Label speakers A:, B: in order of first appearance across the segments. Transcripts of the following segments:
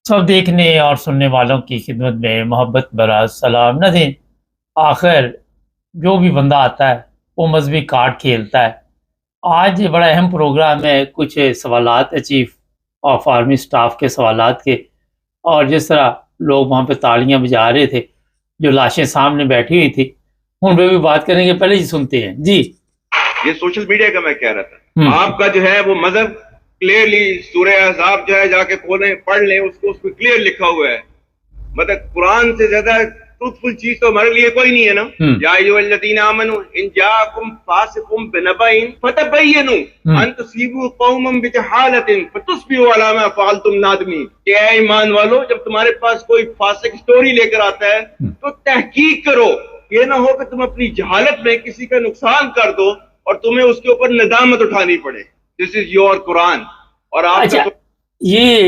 A: سب دیکھنے اور سننے والوں کی خدمت میں محبت برا سلام نہ دیں۔ آخر جو بھی بندہ آتا ہے وہ مذہبی کارڈ کھیلتا ہے۔ آج یہ بڑا اہم پروگرام ہے، کچھ سوالات ہے چیف آف آرمی سٹاف کے سوالات کے، اور جس طرح لوگ وہاں پہ تالیاں بجا رہے تھے، جو لاشیں سامنے بیٹھی ہوئی تھی، ان پہ بھی بات کریں گے۔ پہلے جی سنتے ہیں جی۔
B: یہ سوشل میڈیا کا میں کہہ رہا تھا، آپ کا جو ہے وہ مذہب کلیئرلی سورہ احزاب جو ہے جا کے کھولیں پڑھ لیں، اس کو کلیئر لکھا ہوا ہے۔ مطلب قرآن سے زیادہ ٹروتفل چیز تو ہمارے لیے کوئی نہیں ہے نا۔ یا ایھا الذین آمنوا ان جاءکم فاسق بنبأ فتبینوا ان تصیبوا قوما بجہالۃ فتصبحوا علی ما فعلتم نادمین، کہ اے ایمان والو، جب تمہارے پاس کوئی فاسق سٹوری لے کر آتا ہے تو تحقیق کرو، یہ نہ ہو کہ تم اپنی جہالت میں کسی کا نقصان کر دو اور تمہیں اس کے اوپر ندامت اٹھانی پڑے۔ دس از یور قرآن۔ اور آپ
A: یہ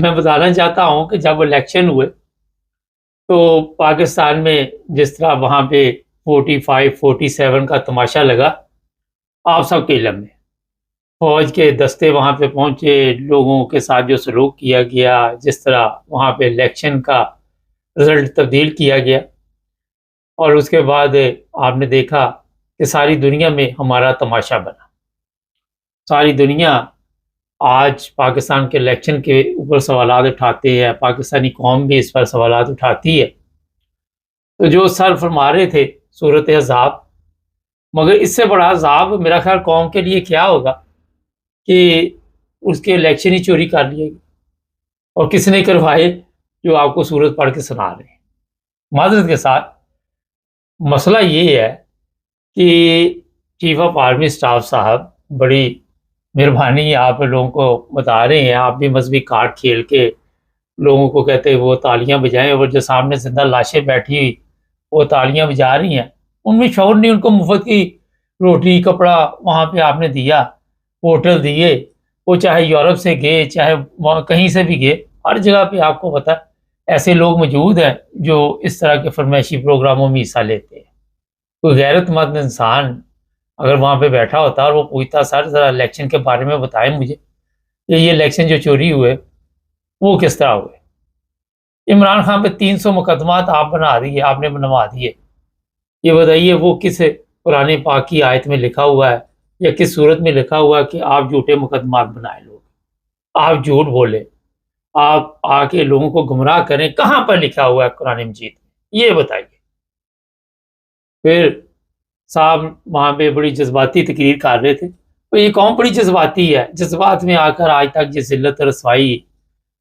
A: میں بتانا چاہتا ہوں کہ جب الیکشن ہوئے تو پاکستان میں جس طرح وہاں پہ 45 47 کا تماشا لگا، آپ سب کے علم میں فوج کے دستے وہاں پہ پہنچے، لوگوں کے ساتھ جو سلوک کیا گیا، جس طرح وہاں پہ الیکشن کا رزلٹ تبدیل کیا گیا، اور اس کے بعد آپ نے دیکھا کہ ساری دنیا میں ہمارا تماشا بنا۔ ساری دنیا آج پاکستان کے الیکشن کے اوپر سوالات اٹھاتے ہیں، پاکستانی قوم بھی اس پر سوالات اٹھاتی ہے۔ تو جو سر فرما رہے تھے صورت عذاب، مگر اس سے بڑا عذاب میرا خیال قوم کے لیے کیا ہوگا کہ اس کے الیکشن ہی چوری کر لیے گی، اور کس نے کروائے؟ جو آپ کو صورت پڑھ کے سنا رہے ہیں۔ معذرت کے ساتھ مسئلہ یہ ہے کہ چیف آف آرمی سٹاف صاحب، بڑی مہربانی، آپ لوگوں کو بتا رہے ہیں، آپ بھی مذہبی کارڈ کھیل کے لوگوں کو کہتے وہ تالیاں بجائیں، اور جو سامنے زندہ لاشیں بیٹھی ہوئی وہ تالیاں بجا رہی ہیں، ان میں شعور نہیں۔ ان کو مفت کی روٹی کپڑا وہاں پہ آپ نے دیا، ہوٹل دیے، وہ چاہے یورپ سے گئے چاہے وہاں کہیں سے بھی گئے، ہر جگہ پہ آپ کو پتہ ایسے لوگ موجود ہیں جو اس طرح کے فرمائشی پروگراموں میں حصہ لیتے ہیں۔ کوئی غیرت مند انسان اگر وہاں پہ بیٹھا ہوتا اور وہ پوچھتا سر ذرا الیکشن کے بارے میں بتائیں مجھے کہ یہ الیکشن جو چوری ہوئے وہ کس طرح ہوئے۔ عمران خان پہ 300 مقدمات آپ بنا دیے، آپ نے بنوا دیے، یہ بتائیے وہ کس قرآن پاک کی آیت میں لکھا ہوا ہے یا کس صورت میں لکھا ہوا ہے کہ آپ جھوٹے مقدمات بنائے، لوگ آپ جھوٹ بولے، آپ آ کے لوگوں کو گمراہ کریں؟ کہاں پر لکھا ہوا ہے قرآن مجید میں؟ یہ بتائیے۔ پھر صاحب وہاں پہ بڑی جذباتی تقریر کر رہے تھے، تو یہ قوم بڑی جذباتی ہے، جذبات میں آ کر آج تک یہ ذلت اور رسوائی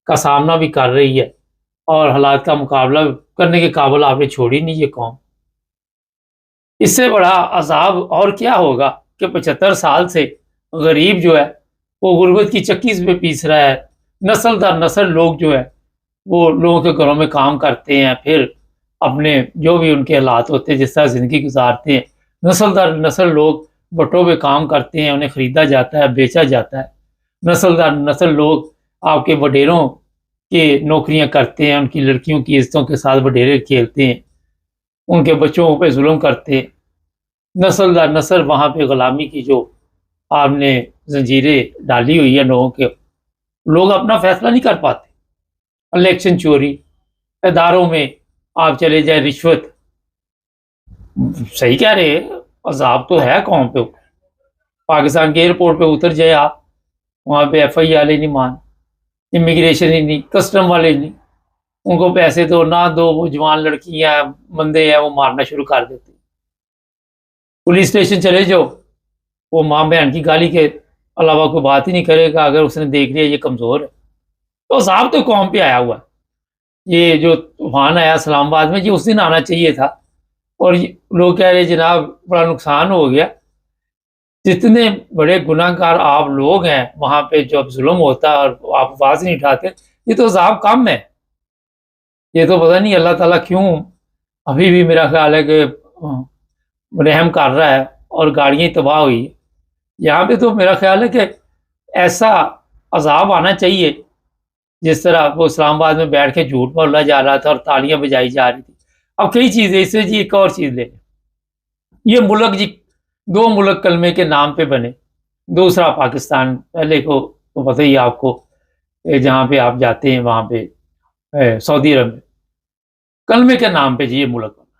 A: کا سامنا بھی کر رہی ہے، اور حالات کا مقابلہ کرنے کے قابل آپ نے چھوڑی نہیں یہ قوم۔ اس سے بڑا عذاب اور کیا ہوگا کہ 75 سال سے غریب جو ہے وہ غربت کی چکی پہ پیس رہا ہے، نسل در نسل لوگ جو ہے وہ لوگوں کے گھروں میں کام کرتے ہیں، پھر اپنے جو بھی ان کے حالات ہوتے ہیں جس طرح زندگی گزارتے ہیں، نسل در نسل لوگ بٹوں پہ کام کرتے ہیں، انہیں خریدا جاتا ہے، بیچا جاتا ہے، نسل در نسل لوگ آپ کے وڈیروں کے نوکریاں کرتے ہیں، ان کی لڑکیوں کی عزتوں کے ساتھ وڈیرے کھیلتے ہیں، ان کے بچوں پہ ظلم کرتے ہیں، نسل در نسل وہاں پہ غلامی کی جو آپ نے زنجیریں ڈالی ہوئی ہیں لوگوں کے، لوگ اپنا فیصلہ نہیں کر پاتے۔ الیکشن چوری، اداروں میں آپ چلے جائیں، رشوت، صحیح کہہ رہے ہیں، عذاب تو ہے قوم پہ۔ پاکستان کے ایئرپورٹ پہ اتر جائے آپ، وہاں پہ ایف آئی والے نہیں مان، امیگریشن ہی نہیں، کسٹم والے نہیں، ان کو پیسے دو نہ دو، وہ جوان لڑکیاں بندے ہیں وہ مارنا شروع کر دیتے۔ پولیس اسٹیشن چلے جاؤ، وہ ماں بہن کی گالی کے علاوہ کوئی بات ہی نہیں کرے گا اگر اس نے دیکھ لیا یہ کمزور ہے۔ تو عذاب تو قوم پہ آیا ہوا ہے۔ یہ جو طوفان آیا اسلام آباد میں، یہ اس دن آنا چاہیے تھا، اور لوگ کہہ رہے جناب بڑا نقصان ہو گیا۔ جتنے بڑے گناہ گار آپ لوگ ہیں وہاں پہ جب ظلم ہوتا ہے اور آپ آواز نہیں اٹھاتے، یہ تو عذاب کم ہے۔ یہ تو پتہ نہیں اللہ تعالیٰ کیوں ابھی بھی میرا خیال ہے کہ رحم کر رہا ہے، اور گاڑیاں تباہ ہوئی۔ یہاں پہ تو میرا خیال ہے کہ ایسا عذاب آنا چاہیے جس طرح وہ اسلام آباد میں بیٹھ کے جھوٹ بولا جا رہا تھا اور تالیاں بجائی جا رہی تھی۔ اب کئی چیزیں اس سے جی ایک اور چیز لے لیں، یہ ملک جی 2 ملک کلمے کے نام پہ بنے، دوسرا پاکستان، پہلے کو تو پتہ ہی آپ کو جہاں پہ آپ جاتے ہیں وہاں پہ سعودی عرب میں کلمے کے نام پہ جی یہ ملک بنا.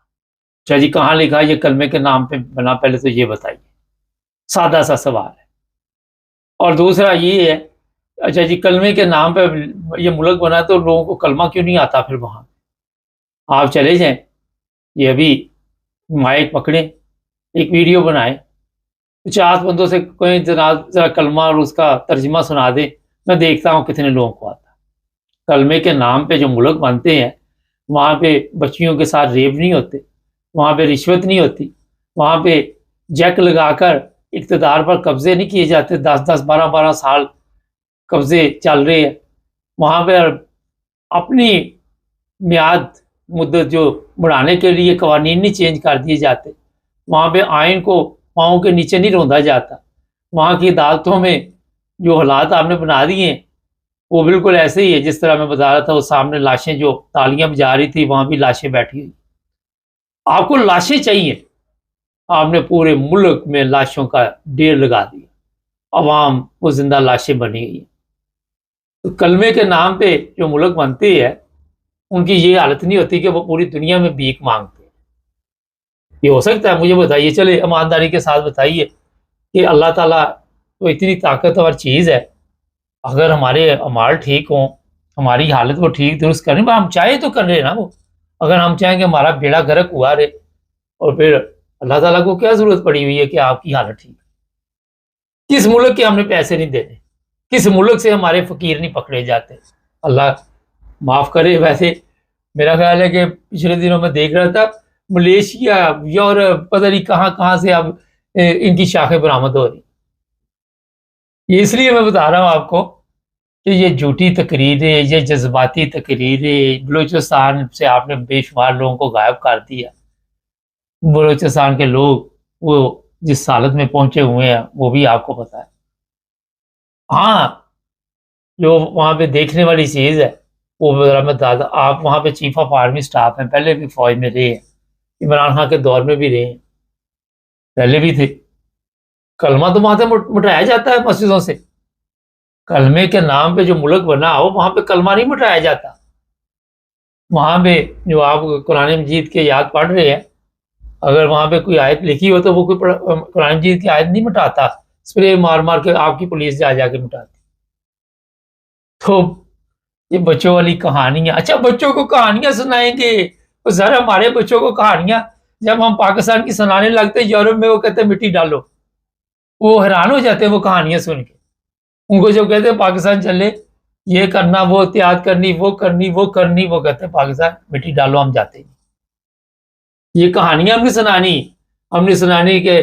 A: اچھا جی کہاں لکھا یہ کلمے کے نام پہ بنا؟ پہلے تو یہ بتائیے، سادہ سا سوال ہے. اور دوسرا یہ ہے، اچھا جی کلمے کے نام پہ یہ ملک بنا تو لوگوں کو کلمہ کیوں نہیں آتا پھر وہاں؟ آپ چلے جائیں، یہ ابھی مائک پکڑیں، ایک ویڈیو بنائیں، 50 بندوں سے کوئی ذرا کلمہ اور اس کا ترجمہ سنا دیں، میں دیکھتا ہوں کتنے لوگوں کو آتا. کلمے کے نام پہ جو ملک بنتے ہیں وہاں پہ بچیوں کے ساتھ ریپ نہیں ہوتے، وہاں پہ رشوت نہیں ہوتی، وہاں پہ جیک لگا کر اقتدار پر قبضے نہیں کیے جاتے، 10 12 سال قبضے چل رہے ہیں. وہاں پہ اپنی میعاد مدت جو بڑھانے کے لیے قوانین نہیں چینج کر دیے جاتے، وہاں پہ آئین کو پاؤں کے نیچے نہیں روندا جاتا. وہاں کی عدالتوں میں جو حالات آپ نے بنا دیے ہیں وہ بالکل ایسے ہی ہے جس طرح میں بتا رہا تھا، وہ سامنے لاشیں جو تالیاں بجا رہی تھی وہاں بھی لاشیں بیٹھی ہوئی. آپ کو لاشیں چاہیے، آپ نے پورے ملک میں لاشوں کا ڈھیر لگا دیا، عوام وہ زندہ لاشیں بنی گئی. تو کلمے کے نام پہ جو ملک بنتے ہیں ان کی یہ حالت نہیں ہوتی کہ وہ پوری دنیا میں بھیک مانگتے ہیں. یہ ہو سکتا ہے؟ مجھے بتائیے، چلے ایمانداری کے ساتھ بتائیے کہ اللہ تعالیٰ تو اتنی طاقتور چیز ہے، اگر ہمارے اعمال ٹھیک ہوں، ہماری حالت وہ ٹھیک درست کریں، ہم چاہیں تو کر رہے نا وہ. اگر ہم چاہیں کہ ہمارا بیڑا غرق ہوا رہے، اور پھر اللہ تعالیٰ کو کیا ضرورت پڑی ہوئی ہے کہ آپ کی حالت ٹھیک ہے؟ کس ملک کے ہم نے پیسے نہیں دینے، کس ملک سے ہمارے فقیر نہیں پکڑے جاتے؟ اللہ معاف کرے. ویسے میرا خیال ہے کہ پچھلے دنوں میں دیکھ رہا تھا ملیشیا، یورپ، پتہ نہیں کہاں کہاں سے اب ان کی شاخیں برآمد ہو رہی. یہ اس لیے میں بتا رہا ہوں آپ کو کہ یہ جھوٹی تقریریں، یہ جذباتی تقریریں، بلوچستان سے آپ نے بے شمار لوگوں کو غائب کر دیا. بلوچستان کے لوگ وہ جس حالت میں پہنچے ہوئے ہیں وہ بھی آپ کو پتا ہے. ہاں جو وہاں پہ دیکھنے والی چیز ہے وہ ذرا میں بتا دوں، آپ وہاں پہ چیف آف آرمی سٹاف ہیں، پہلے بھی فوج میں رہے ہیں، عمران خان کے دور میں بھی رہے ہیں، پہلے بھی تھے. کلمہ تو وہاں سے مٹایا جاتا ہے مسجدوں سے. کلمے کے نام پہ جو ملک بنا ہو وہاں پہ کلمہ نہیں مٹایا جاتا. وہاں پہ جو آپ قرآن مجید کے یاد پڑھ رہے ہیں، اگر وہاں پہ کوئی آیت لکھی ہو تو وہ کوئی قرآن مجید کی آیت نہیں مٹاتا، اسپرے مار مار کے آپ کی پولیس جا کے مٹاتی. تو یہ بچوں والی کہانیاں، اچھا بچوں کو کہانیاں سنائیں گے؟ ذرا ہمارے بچوں کو کہانیاں جب ہم پاکستان کی سنانے لگتے یورپ میں وہ کہتے مٹی ڈالو، وہ حیران ہو جاتے ہیں وہ کہانیاں سن کے. ان کو جب کہتے ہیں پاکستان چلے، یہ کرنا، وہ احتیاط کرنی، وہ کرنی، وہ کرنی، وہ کہتے ہیں پاکستان مٹی ڈالو، ہم جاتے ہیں. یہ کہانیاں ہم نے سنانی کہ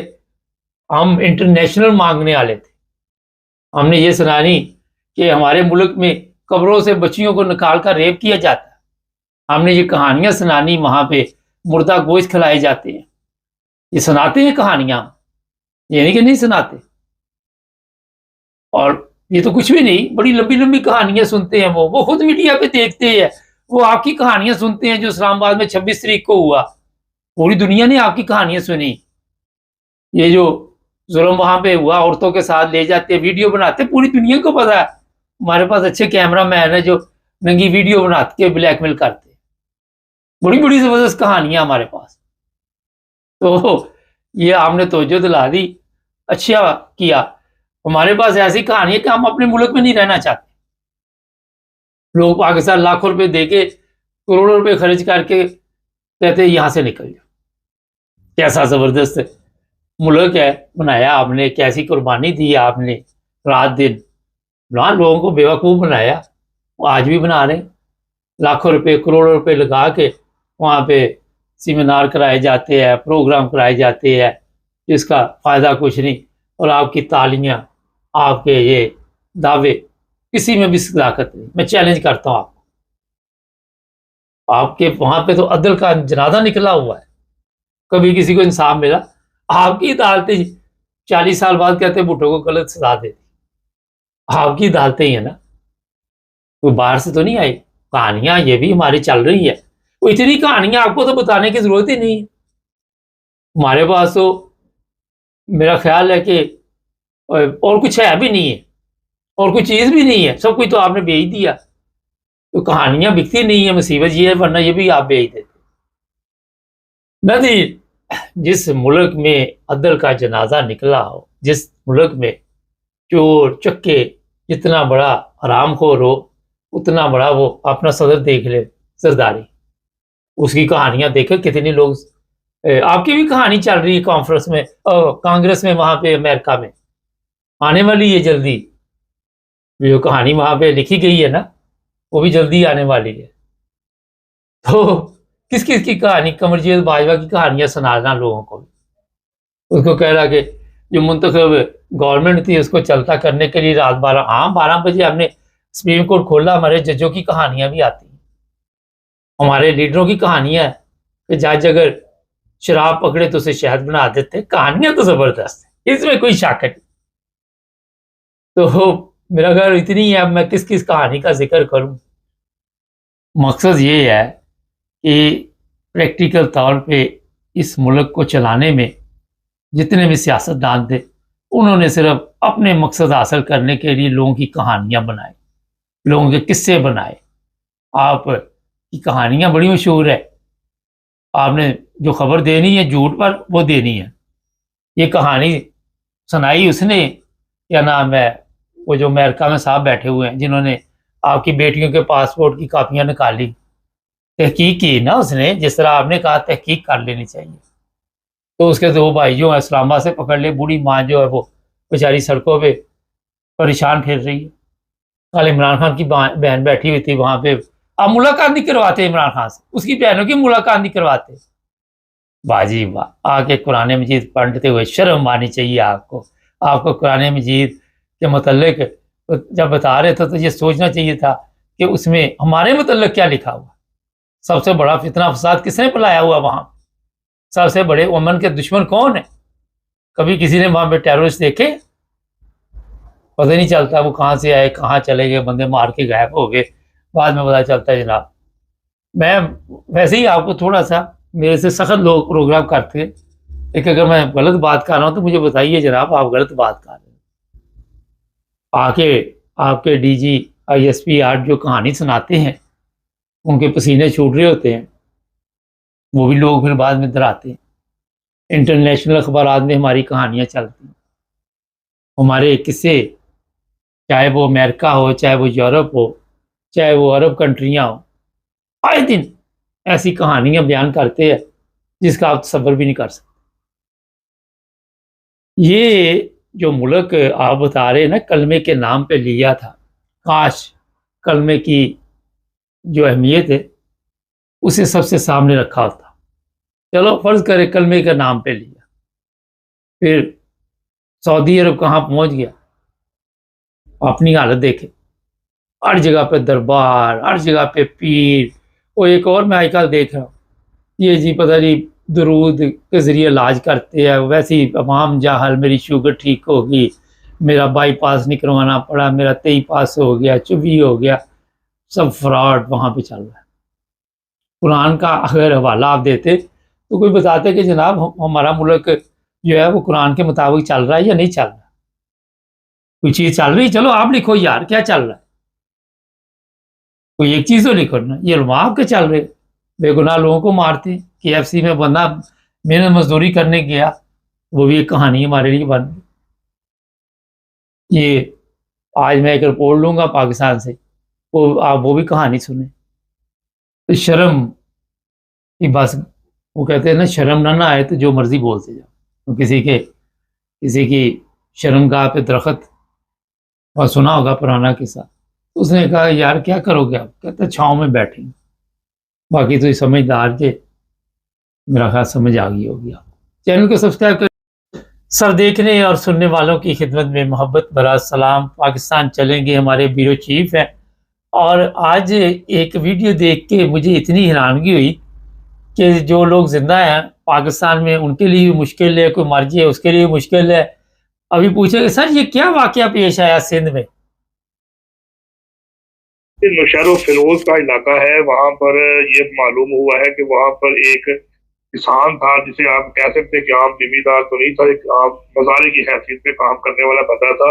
A: ہم انٹرنیشنل مانگنے والے تھے. ہم نے یہ سنانی کہ ہمارے ملک میں قبروں سے بچیوں کو نکال کر ریپ کیا جاتا ہے. ہم نے یہ کہانیاں سنانی وہاں پہ مردہ گوشت کھلائے جاتے ہیں. یہ سناتے ہیں کہانیاں، یہ نہیں کہ نہیں سناتے. اور یہ تو کچھ بھی نہیں، بڑی لمبی لمبی کہانیاں سنتے ہیں. وہ خود میڈیا پہ دیکھتے ہیں، وہ آپ کی کہانیاں سنتے ہیں جو اسلام آباد میں 26 تاریخ کو ہوا. پوری دنیا نے آپ کی کہانیاں سنی. یہ جو ظلم وہاں پہ ہوا، عورتوں کے ساتھ لے جاتے، ویڈیو بناتے، پوری دنیا کو پتا ہے. ہمارے پاس اچھے کیمرہ مین ہے جو ننگی ویڈیو بناتے کے بلیک میل کرتے. بڑی بڑی زبردست کہانیاں ہمارے پاس. تو یہ آپ نے توجہ دلا دی، اچھا کیا. ہمارے پاس ایسی کہانی ہے کہ ہم اپنے ملک میں نہیں رہنا چاہتے. لوگ پاکستان لاکھوں روپے دے کے، کروڑوں روپے خرچ کر کے کہتے ہیں یہاں سے نکل جاؤ. کیسا زبردست ملک ہے بنایا آپ نے، کیسی قربانی دی آپ نے، رات دن لوگوں کو بیوقوف بنایا. وہ آج بھی بنا رہے ہیں، لاکھوں روپے کروڑوں روپے لگا کے وہاں پہ سیمینار کرائے جاتے ہیں، پروگرام کرائے جاتے ہیں، جس کا فائدہ کچھ نہیں. اور آپ کی تالیاں، آپ کے یہ دعوے، کسی میں بھی صداقت نہیں. میں چیلنج کرتا ہوں آپ کے وہاں پہ تو عدل کا جنازہ نکلا ہوا ہے. کبھی کسی کو انصاف ملا؟ آپ کی عدالتیں 40 سال بعد کہتے ہیں بھٹو کو غلط سزا دے دی. آپ کی عدالتیں ہی ہیں نا، کوئی باہر سے تو نہیں آئی. کہانیاں یہ بھی ہماری چل رہی ہے. وہ اتنی کہانیاں آپ کو تو بتانے کی ضرورت ہی نہیں ہے. ہمارے پاس تو میرا خیال ہے کہ اور کچھ ہے بھی نہیں ہے. اور کوئی چیز بھی نہیں ہے, سب کچھ تو آپ نے بیچ دیا. تو کہانیاں بکتی نہیں ہے, مصیبت یہ ہے, ورنہ یہ بھی آپ بیچ دیتے. نہیں, جس ملک میں عدل کا جنازہ نکلا ہو, جس ملک میں چور چکے جتنا بڑا حرام خور ہو اتنا بڑا وہ اپنا صدر دیکھ لے زرداری, اس کی کہانیاں دیکھیں کتنے لوگ. آپ کی بھی کہانی چل رہی ہے کانفرنس میں, کانگریس میں, وہاں پہ امریکہ میں آنے والی ہے جلدی. جو کہانی وہاں پہ لکھی گئی ہے نا وہ بھی جلدی آنے والی ہے. تو کس کس کی کہانی, قمرجیت باجوہ کی کہانیاں سنانا لوگوں کو. اس کو کہہ رہا کہ جو منتخب گورنمنٹ تھی اس کو چلتا کرنے کے لیے رات 12 بجے ہم نے سپریم کورٹ کھولا, ہمارے ججوں کی کہانیاں بھی آتی ہیں, ہمارے لیڈروں کی کہانیاں ہیں کہ جج اگر شراب پکڑے تو اسے شہد بنا دیتے. کہانیاں تو زبردست ہیں, اس میں کوئی شک نہیں. تو میرا خیال اتنی ہے, اب میں کس کس کہانی کا ذکر کروں. مقصد یہ ہے کہ پریکٹیکل طور پہ اس ملک کو چلانے میں جتنے بھی سیاستدان تھے انہوں نے صرف اپنے مقصد حاصل کرنے کے لیے لوگوں کی کہانیاں بنائیں, لوگوں کے قصے بنائے. آپ کی کہانیاں بڑی مشہور ہے, آپ نے جو خبر دینی ہے جھوٹ پر وہ دینی ہے. یہ کہانی سنائی اس نے, کیا نام ہے, وہ جو امریکہ میں صاحب بیٹھے ہوئے ہیں جنہوں نے آپ کی بیٹیوں کے پاسپورٹ کی کاپیاں نکالی. تحقیق کی نا اس نے, جس طرح آپ نے کہا تحقیق کر لینی چاہیے. تو اس کے 2 بھائی جو ہیں اسلام آباد سے پکڑ لے, بوڑھی ماں جو ہے وہ بیچاری سڑکوں پہ پریشان پھر رہی ہے. کل عمران خان کی بہن بیٹھی ہوئی تھی وہاں پہ, آپ ملاقات نہیں کرواتے عمران خان سے, اس کی بہنوں کی ملاقات نہیں کرواتے. باجی واہ, آ کے قرآن مجید پڑھتے ہوئے شرم آنی چاہیے آپ کو. آپ کو قرآن مجید کے متعلق جب بتا رہے تھے تو یہ سوچنا چاہیے تھا کہ اس میں ہمارے متعلق کیا لکھا ہوا. سب سے بڑا فتنہ فساد کس نے پلایا ہوا وہاں, سب سے بڑے امن کے دشمن کون ہیں. کبھی کسی نے وہاں پہ ٹیررسٹ دیکھے؟ پتہ نہیں چلتا وہ کہاں سے آئے کہاں چلے گئے, بندے مار کے غائب ہو گئے, بعد میں پتہ چلتا ہے. جناب میں ویسے ہی آپ کو تھوڑا سا, میرے سے سخت لوگ پروگرام کرتے ہیں, لیکن اگر میں غلط بات کر رہا ہوں تو مجھے بتائیے جناب آپ غلط بات کر رہے ہیں. آ کے آپ کے D G I S P R جو کہانی سناتے ہیں ان کے پسینے چھوٹ رہے ہوتے ہیں, وہ بھی لوگ پھر بعد میں ڈراتے ہیں. انٹرنیشنل اخبارات میں ہماری کہانیاں چلتی ہیں, ہمارے قصے, چاہے وہ امریکہ ہو, چاہے وہ یورپ ہو, چاہے وہ عرب کنٹریاں ہوں, آئے دن ایسی کہانیاں بیان کرتے ہیں جس کا آپ تصور بھی نہیں کر سکتے. یہ جو ملک آپ بتا رہے ہیں نا کلمے کے نام پہ لیا تھا, کاش کلمے کی جو اہمیت ہے اسے سب سے سامنے رکھا ہوتا. چلو فرض کرے کلمے کے نام پہ لیا, پھر سعودی عرب کہاں پہنچ گیا, اپنی حالت دیکھے, ہر جگہ پہ دربار, ہر جگہ پہ پیر. وہ ایک اور میں آج کل دیکھ رہا ہوں, یہ جی پتہ نہیں درود کے ذریعے علاج کرتے ہیں, ویسے ہی عوام جاہل, میری شوگر ٹھیک ہوگی, میرا بائی پاس نہیں کروانا پڑا, میرا 23 پاس ہو گیا, 24 ہو گیا. سب فراڈ وہاں پہ چل رہا ہے. قرآن کا اگر حوالہ آپ دیتے تو کوئی بتاتے کہ جناب ہمارا ملک جو ہے وہ قرآن کے مطابق چل رہا ہے یا نہیں چل رہا. کوئی چیز چل رہی, چلو آپ لکھو یار کیا چل رہا ہے, کوئی ایک چیز تو لکھو نا. یہ علماء آپ کے چل رہے, بے گناہ لوگوں کو مارتے. KFC میں بندہ محنت مزدوری کرنے گیا, وہ بھی ایک کہانی ہمارے لیے بن گئی. یہ آج میں ایک رپورٹ لوں گا پاکستان سے, وہ آپ وہ بھی کہانی سنیں. شرم کی بس, وہ کہتے ہیں نا شرم نہ آئے تو جو مرضی بولتے جاؤ. تو کسی کی شرم گاہ پہ درخت, اور سنا ہوگا پرانا قصہ, اس نے کہا یار کیا کرو گے آپ, کہتا چھاؤں میں بیٹھیں گے. باقی تو یہ سمجھدار کے میرا خیال سمجھ آ گئی ہوگی. آپ چینل کو سبسکرائب کر. سر دیکھنے اور سننے والوں کی خدمت میں محبت بھرا سلام. پاکستان چلیں گے ہمارے بیورو چیف ہیں, اور آج ایک ویڈیو دیکھ کے مجھے اتنی حیرانگی ہوئی کہ جو لوگ زندہ ہیں پاکستان میں ان کے لیے بھی مشکل ہے, کوئی مر جائے اس کے لیے مشکل ہے. ابھی پوچھے کہ سر یہ کیا واقعہ پیش آیا سندھ میں؟
C: نوشہر و فیروز کا علاقہ ہے, وہاں پر یہ معلوم ہوا ہے کہ وہاں پر ایک کسان تھا جسے آپ کہہ سکتے کہ عام زمیندار تو نہیں تھا, ایک عام مزارے کی حیثیت پہ کام کرنے والا بندہ تھا.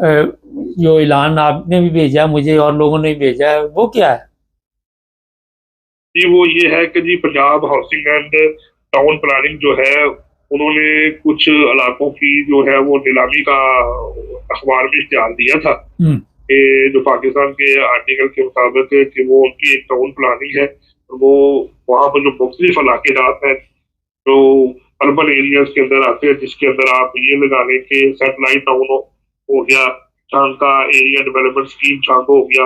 A: جو اعلان آپ نے بھی بھیجا مجھے اور لوگوں نے بھی بھیجا ہے وہ کیا ہے؟
C: جی وہ یہ ہے کہ جی Punjab housing and town planning جو ہے انہوں نے کچھ علاقوں کی جو ہے وہ نیلامی کا اخبار میں اشتہار دیا تھا کہ جو پاکستان کے آرٹیکل کے مطابق کہ وہ ان کی ایک ٹاؤن پلاننگ ہے، وہ وہاں پر جو مختلف علاقے جات ہیں جو اربن ایریاز کے اندر آتے ہیں، جس کے اندر آپ یہ لگا لیں کہ سیٹلائٹ ٹاؤن ہو گیا، چانکا ایریا ڈیولپمنٹ اسکیم چانکو ہو گیا،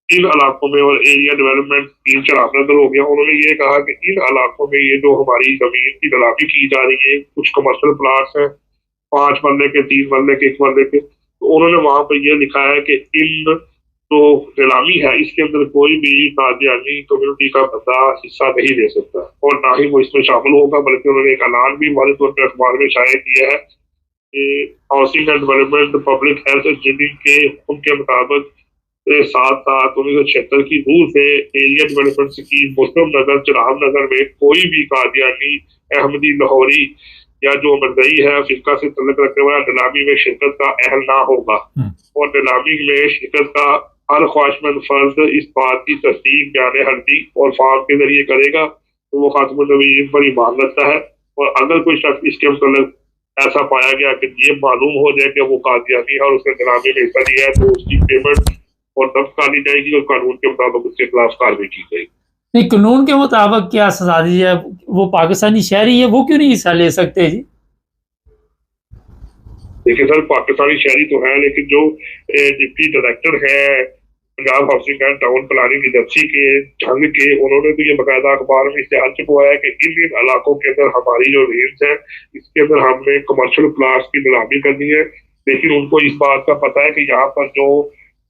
C: ان علاقوں میں، اور ایریا ڈیولپمنٹ اسکیم چڑھاپ نگر ہو گیا. انہوں نے یہ کہا کہ ان علاقوں میں یہ جو ہماری زمین کی نیلامی کی جا رہی ہے، کچھ کمرشل پلاٹس ہیں 5 مرلے کے، 3 مرلے کے، 1 مرلے کے، تو انہوں نے وہاں پہ یہ لکھا ہے کہ ان جو نیلامی ہے اس کے اندر کوئی بھی قادیانی کمیونٹی کا بندہ حصہ نہیں لے سکتا اور نہ ہی وہ اس میں شامل ہوگا، بلکہ انہوں نے ایک اعلان بھی واضح طور پہ اخبار میں شائع کیا ہے کہ housing and development public health engineering کے حکم کے مطابق 7/7/1976 کی روح سے ایریا ڈیولپمنٹ اسکیم مسلم نگر چناب نگر میں کوئی بھی قادیانی، احمدی، لاہوری یا جو مرزئی ہے فرقہ سے تعلق رکھنے والا نیلامی میں شرکت کا اہل نہ ہوگا، اور نیلامی میں شرکت کا ہر خواہشمند فرد اس بات کی تصدیق بیان حرفی اور فارم کے ذریعے کرے گا تو وہ خاتم النبیین پر ایمان رکھتا ہے، اور اگر کوئی شخص اس کے متعلق ایسا پایا گیا کہ یہ معلوم ہو جائے کہ وہ قادیانی ہے اور اس نے نیلامی میں حصہ لیا ہے تو اس کی پیمنٹ اور ضبط کر لی جائے گی اور قانون کے مطابق اس کے خلاف کارروائی کی جائے گی.
A: نہیں، قانون کے مطابق کیا سزا دی جائے؟ وہ پاکستانی شہری ہے، وہ کیوں نہیں حصہ لے سکتے جی؟
C: دیکھیں سر، پاکستانی شہری تو ہے لیکن جو ڈپٹی ڈائریکٹر ہے Punjab housing and town planning agency کے جنگ کے، انہوں نے تو یہ باقاعدہ اخبار میں اشتہار چھپوایا ہے کہ ان علاقوں کے اندر ہماری جو رینج ہے اس کے اندر ہم نے کمرشل پلاٹس کی نیلامی کرنی ہے، لیکن ان کو اس بات کا پتہ ہے کہ یہاں پر جو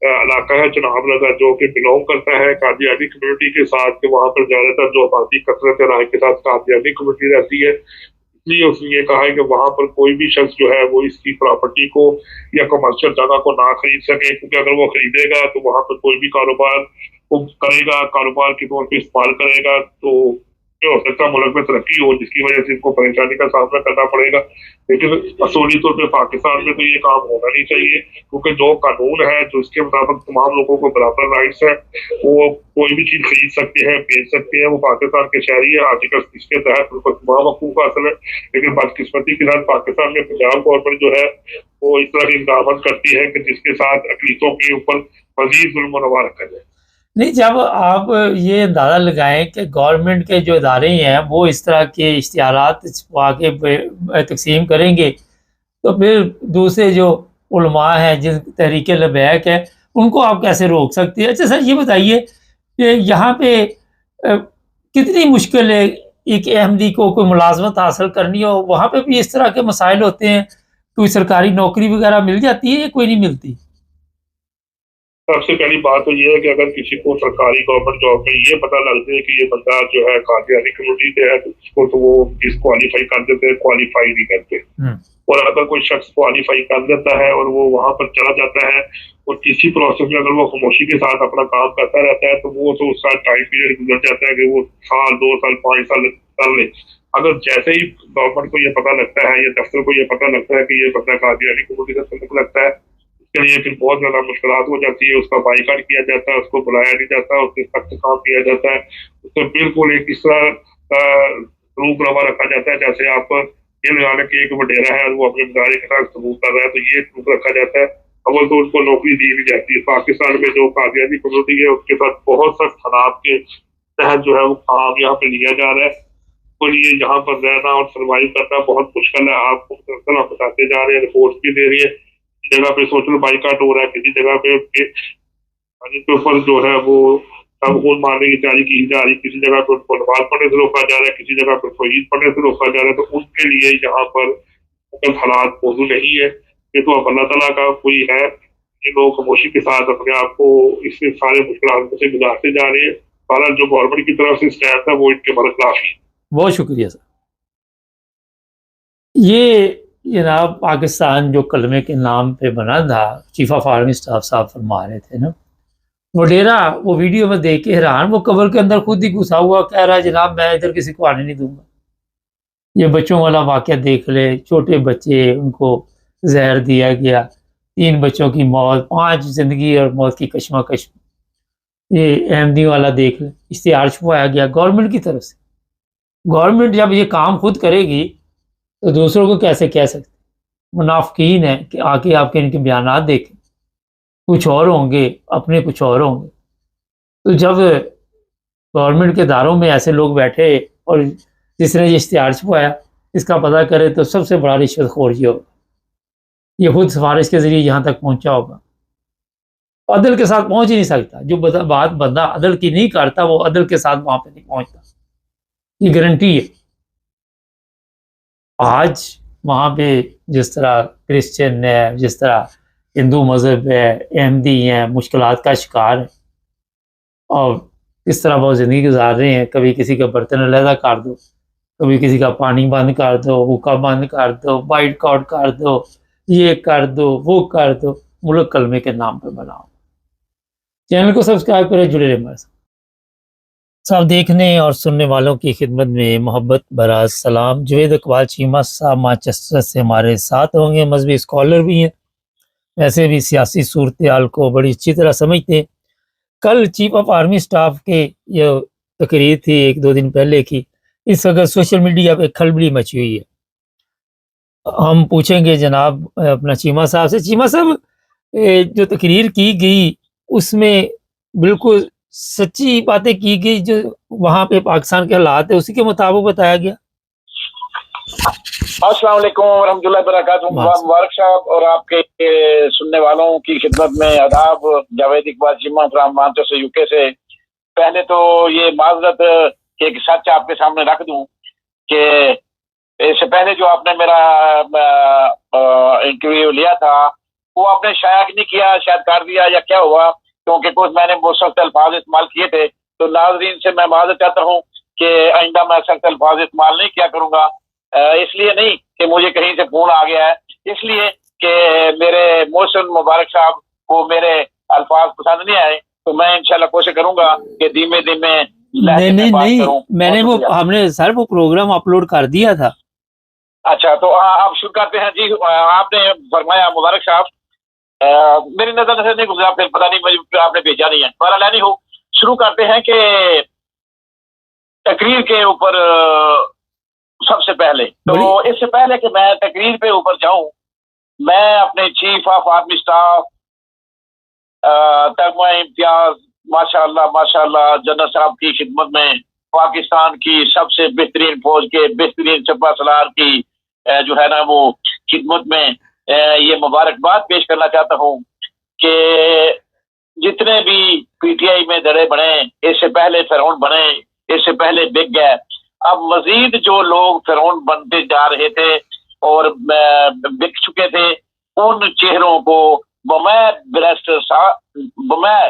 C: علاقہ ہے چناب نگر جو کہ بلونگ کرتا ہے قادیانی کمیونٹی کے ساتھ، کہ وہاں پر زیادہ تر جو آبادی کثرت رائے کے ساتھ قادیانی کمیونٹی رہتی ہے، اس لیے اس نے یہ کہا ہے کہ وہاں پر کوئی بھی شخص جو ہے وہ اس کی پراپرٹی کو یا کمرشل جگہ کو نہ خرید سکے، کیونکہ اگر وہ خریدے گا تو وہاں پر کوئی بھی کاروبار وہ کرے گا، کاروبار کے طور پہ استعمال کرے گا تو ہو سکتا ہے ملک میں ترقی ہو، جس کی وجہ سے ان کو پریشانی کا سامنا کرنا پڑے گا. لیکن اصولی طور پہ پاکستان میں تو یہ کام ہونا نہیں چاہیے، کیونکہ جو قانون ہے جو اس کے مطابق تمام لوگوں کو برابر رائٹس ہیں، وہ کوئی بھی چیز خرید سکتے ہیں، بیچ سکتے ہیں، وہ پاکستان کے شہری ہیں، آرٹیکل 30 کے تحت ان کو تمام حقوق حاصل ہے. لیکن بدقسمتی کے ساتھ پاکستان میں پنجاب گورنمنٹ جو ہے وہ اس طرح کی اقدامات کرتی ہے کہ جس کے ساتھ اقلیتوں کے اوپر مزید ظلم و روا رکھا جائے.
A: نہیں، جب آپ یہ اندازہ لگائیں کہ گورنمنٹ کے جو ادارے ہیں وہ اس طرح کے اشتہارات چھپوا کے تقسیم کریں گے تو پھر دوسرے جو علماء ہیں جن تحریک لبیک ہے ان کو آپ کیسے روک سکتے ہیں؟ اچھا سر یہ بتائیے کہ یہاں پہ کتنی مشکل ہے ایک احمدی کو کوئی ملازمت حاصل کرنی ہو؟ وہاں پہ بھی اس طرح کے مسائل ہوتے ہیں؟ کوئی سرکاری نوکری وغیرہ مل جاتی ہے یا کوئی نہیں ملتی؟
C: سب سے پہلی بات تو یہ ہے کہ اگر کسی کو سرکاری گورنمنٹ جاب میں یہ پتہ لگ جائے کہ یہ بندہ جو ہے قادیانی کمیونٹی سے ہے تو اس کو تو وہ ڈسکوالیفائی کر دیتے ہیں، کوالیفائی نہیں کرتے. اور اگر کوئی شخص کوالیفائی کر دیتا ہے اور وہ وہاں پر چلا جاتا ہے اور کسی پروسیس میں اگر وہ خاموشی کے ساتھ اپنا کام کرتا رہتا ہے تو وہ تو اس کا ٹائم پیریڈ گزر جاتا ہے کہ وہ 1 2 سال 5 سال کر لے. اگر جیسے ہی گورنمنٹ کو یہ پتہ لگتا ہے یا دفتر کو یہ پتہ لگتا ہے کہ یہ بندہ قادیانی کمیونٹی سے تعلق لگتا ہے، کے لیے پھر بہت زیادہ مشکلات ہو جاتی ہے. اس کا بائیکاٹ کیا جاتا ہے، اس کو بلایا نہیں جاتا، اس سے سخت کام کیا جاتا ہے، اس سے بالکل ایک اس طرح روپ روا رکھا جاتا ہے جیسے آپ یہ لگا لیں کہ ایک وڈیرا ہے اور وہ اپنے مظاہرے کے ساتھ ثبوت کر رہا ہے تو یہ روپ رکھا جاتا ہے. اول تو ان کو نوکری دی نہیں جاتی ہے. پاکستان میں جو قادیانی کمیونٹی ہے اس کے ساتھ بہت سخت حالات کے تحت جو ہے وہ کام یہاں پہ لیا جا رہا ہے. تو یہ یہاں پر رہنا اور سروائیو کرنا بہت مشکل ہے. آپ کو مسلسل ہم بتاتے جا رہے ہیں، رپورٹ بھی دے رہی ہے. کسی جگہ پہ سوشل بائیکاٹ ہو رہا ہے، کسی جگہ پہ کے اوپر جو ہے وہ خون مارنے کی تیاری کی جا رہی ہے، کسی جگہ پہ ان کو نماز پڑھنے سے روکا جا رہا ہے، کسی جگہ پہ عید پڑھنے سے روکا جا رہا ہے. تو ان کے لیے یہاں پر حالات موضوع نہیں ہے. یہ تو اب اللہ تعالیٰ کا کوئی ہے، یہ لوگ خاموشی کے ساتھ اپنے آپ کو اس سے سارے مشکلات سے گزارتے جا رہے ہیں. حالانکہ جو گورنمنٹ کی طرف سے اسٹیپ ہے وہ ان کے برخلاف ہی.
A: بہت شکریہ سر. یہ جناب پاکستان جو کلمے کے نام پہ بنا تھا، چیف آف آرمی اسٹاف صاحب فرما رہے تھے نا، وڈیرا وہ ویڈیو میں دیکھ کے حیران، وہ قبر کے اندر خود ہی گھسا ہوا کہہ رہا ہے جناب میں ادھر کسی کو آنے نہیں دوں گا. یہ بچوں والا واقعہ دیکھ لے، چھوٹے بچے ان کو زہر دیا گیا، 3 بچوں کی موت، 5 زندگی اور موت کی کشمکش، یہ احمدی والا دیکھ لیں، اشتہار چھپوایا گیا گورنمنٹ کی طرف سے۔ گورنمنٹ جب یہ کام خود کرے گی تو دوسروں کو کیسے کہہ سکتے؟ منافقین ہیں کہ آ کے آپ کے ان کے بیانات دیکھیں، کچھ اور ہوں گے، اپنے کچھ اور ہوں گے۔ تو جب گورنمنٹ کے اداروں میں ایسے لوگ بیٹھے اور جس نے یہ اشتہار چھپوایا اس کا پتہ کرے تو سب سے بڑا رشوت خور یہ ہوگا، یہ خود سفارش کے ذریعے یہاں تک پہنچا ہوگا۔ عدل کے ساتھ پہنچ ہی نہیں سکتا، جو بات بندہ عدل کی نہیں کرتا وہ عدل کے ساتھ وہاں پہ نہیں پہنچتا، یہ گارنٹی ہے۔ آج وہاں پہ جس طرح کرسچن ہے، جس طرح ہندو مذہب ہے، احمدی ہیں، مشکلات کا شکار ہیں، اور اس طرح وہ زندگی گزار رہے ہیں، کبھی کسی کا برتن علیحدہ کر دو، کبھی کسی کا پانی بند کر دو، حقہ بند کر دو، بائٹ کاٹ کر دو، یہ کر دو، وہ کر دو، ملک کلمے کے نام پہ بناؤ۔ چینل کو سبسکرائب کریں، جڑے رہیں ہمارے ساتھ۔ سب دیکھنے اور سننے والوں کی خدمت میں محبت بھرا سلام۔ جوید اقبال چیمہ صاحب مانچسٹر سے ہمارے ساتھ ہوں گے، مذہبی اسکالر بھی ہیں، ویسے بھی سیاسی صورتحال کو بڑی اچھی طرح سمجھتے ہیں۔ کل چیف آف آرمی سٹاف کے یہ تقریر تھی 1-2 دن پہلے کی، اس وقت سوشل میڈیا پہ کھلبلی مچی ہوئی ہے۔ ہم پوچھیں گے جناب اپنا چیمہ صاحب سے، چیمہ صاحب جو تقریر کی گئی اس میں بالکل سچی باتیں کی گئی، جو وہاں پہ پاکستان کے حالات ہے اسی کے مطابق بتایا گیا؟
D: السلام علیکم ورحمۃ اللہ وبرکاتہ۔ مبارک صاحب اور آپ کے سننے والوں کی خدمت میں آداب۔ Javed Iqbal Cheema from Manchester UK سے۔ پہلے تو یہ معذرت کہ ایک سچ آپ کے سامنے رکھ دوں کہ اس سے پہلے جو آپ نے میرا انٹرویو لیا تھا وہ آپ نے شائع نہیں کیا، شاید کر دیا یا کیا ہوا، کیونکہ کچھ میں نے وہ سخت الفاظ استعمال کیے تھے، تو ناظرین سے میں معذرت چاہتا ہوں کہ آئندہ میں سخت الفاظ استعمال نہیں کیا کروں گا۔ اس لیے نہیں کہ مجھے کہیں سے فون آ گیا ہے، اس لیے کہ میرے محسن مبارک صاحب کو میرے الفاظ پسند نہیں آئے، تو میں انشاءاللہ کوشش کروں گا کہ دھیمے دھیمے
A: نہیں میں نے وہ ہم نے سر وہ پروگرام اپلوڈ کر دیا تھا۔
D: اچھا تو آپ شروع کرتے ہیں۔ جی آپ نے فرمایا مبارک صاحب، میری نظر سے نہیں گزرا، پھر پتہ نہیں مجھے آپ نے بھیجا نہیں ہے، بہرحال نہیں ہو، شروع کرتے ہیں کہ تقریر کے اوپر سب سے پہلے تو اس سے پہلے کہ میں تقریر پہ اوپر جاؤں، میں اپنے چیف آف آرمی سٹاف تگمہ امتیاز ماشاءاللہ جنرل صاحب کی خدمت میں، پاکستان کی سب سے بہترین فوج کے بہترین سپہ سالار کی جو ہے نا وہ خدمت میں یہ مبارکباد پیش کرنا چاہتا ہوں کہ جتنے بھی PTI میں دڑے بنے، اس سے پہلے فرعون بنے، اس سے پہلے بک گئے، اب مزید جو لوگ فرعون بنتے جا رہے تھے اور بک چکے تھے، ان چہروں کو بمیں بیرسٹر صاحب، بمیں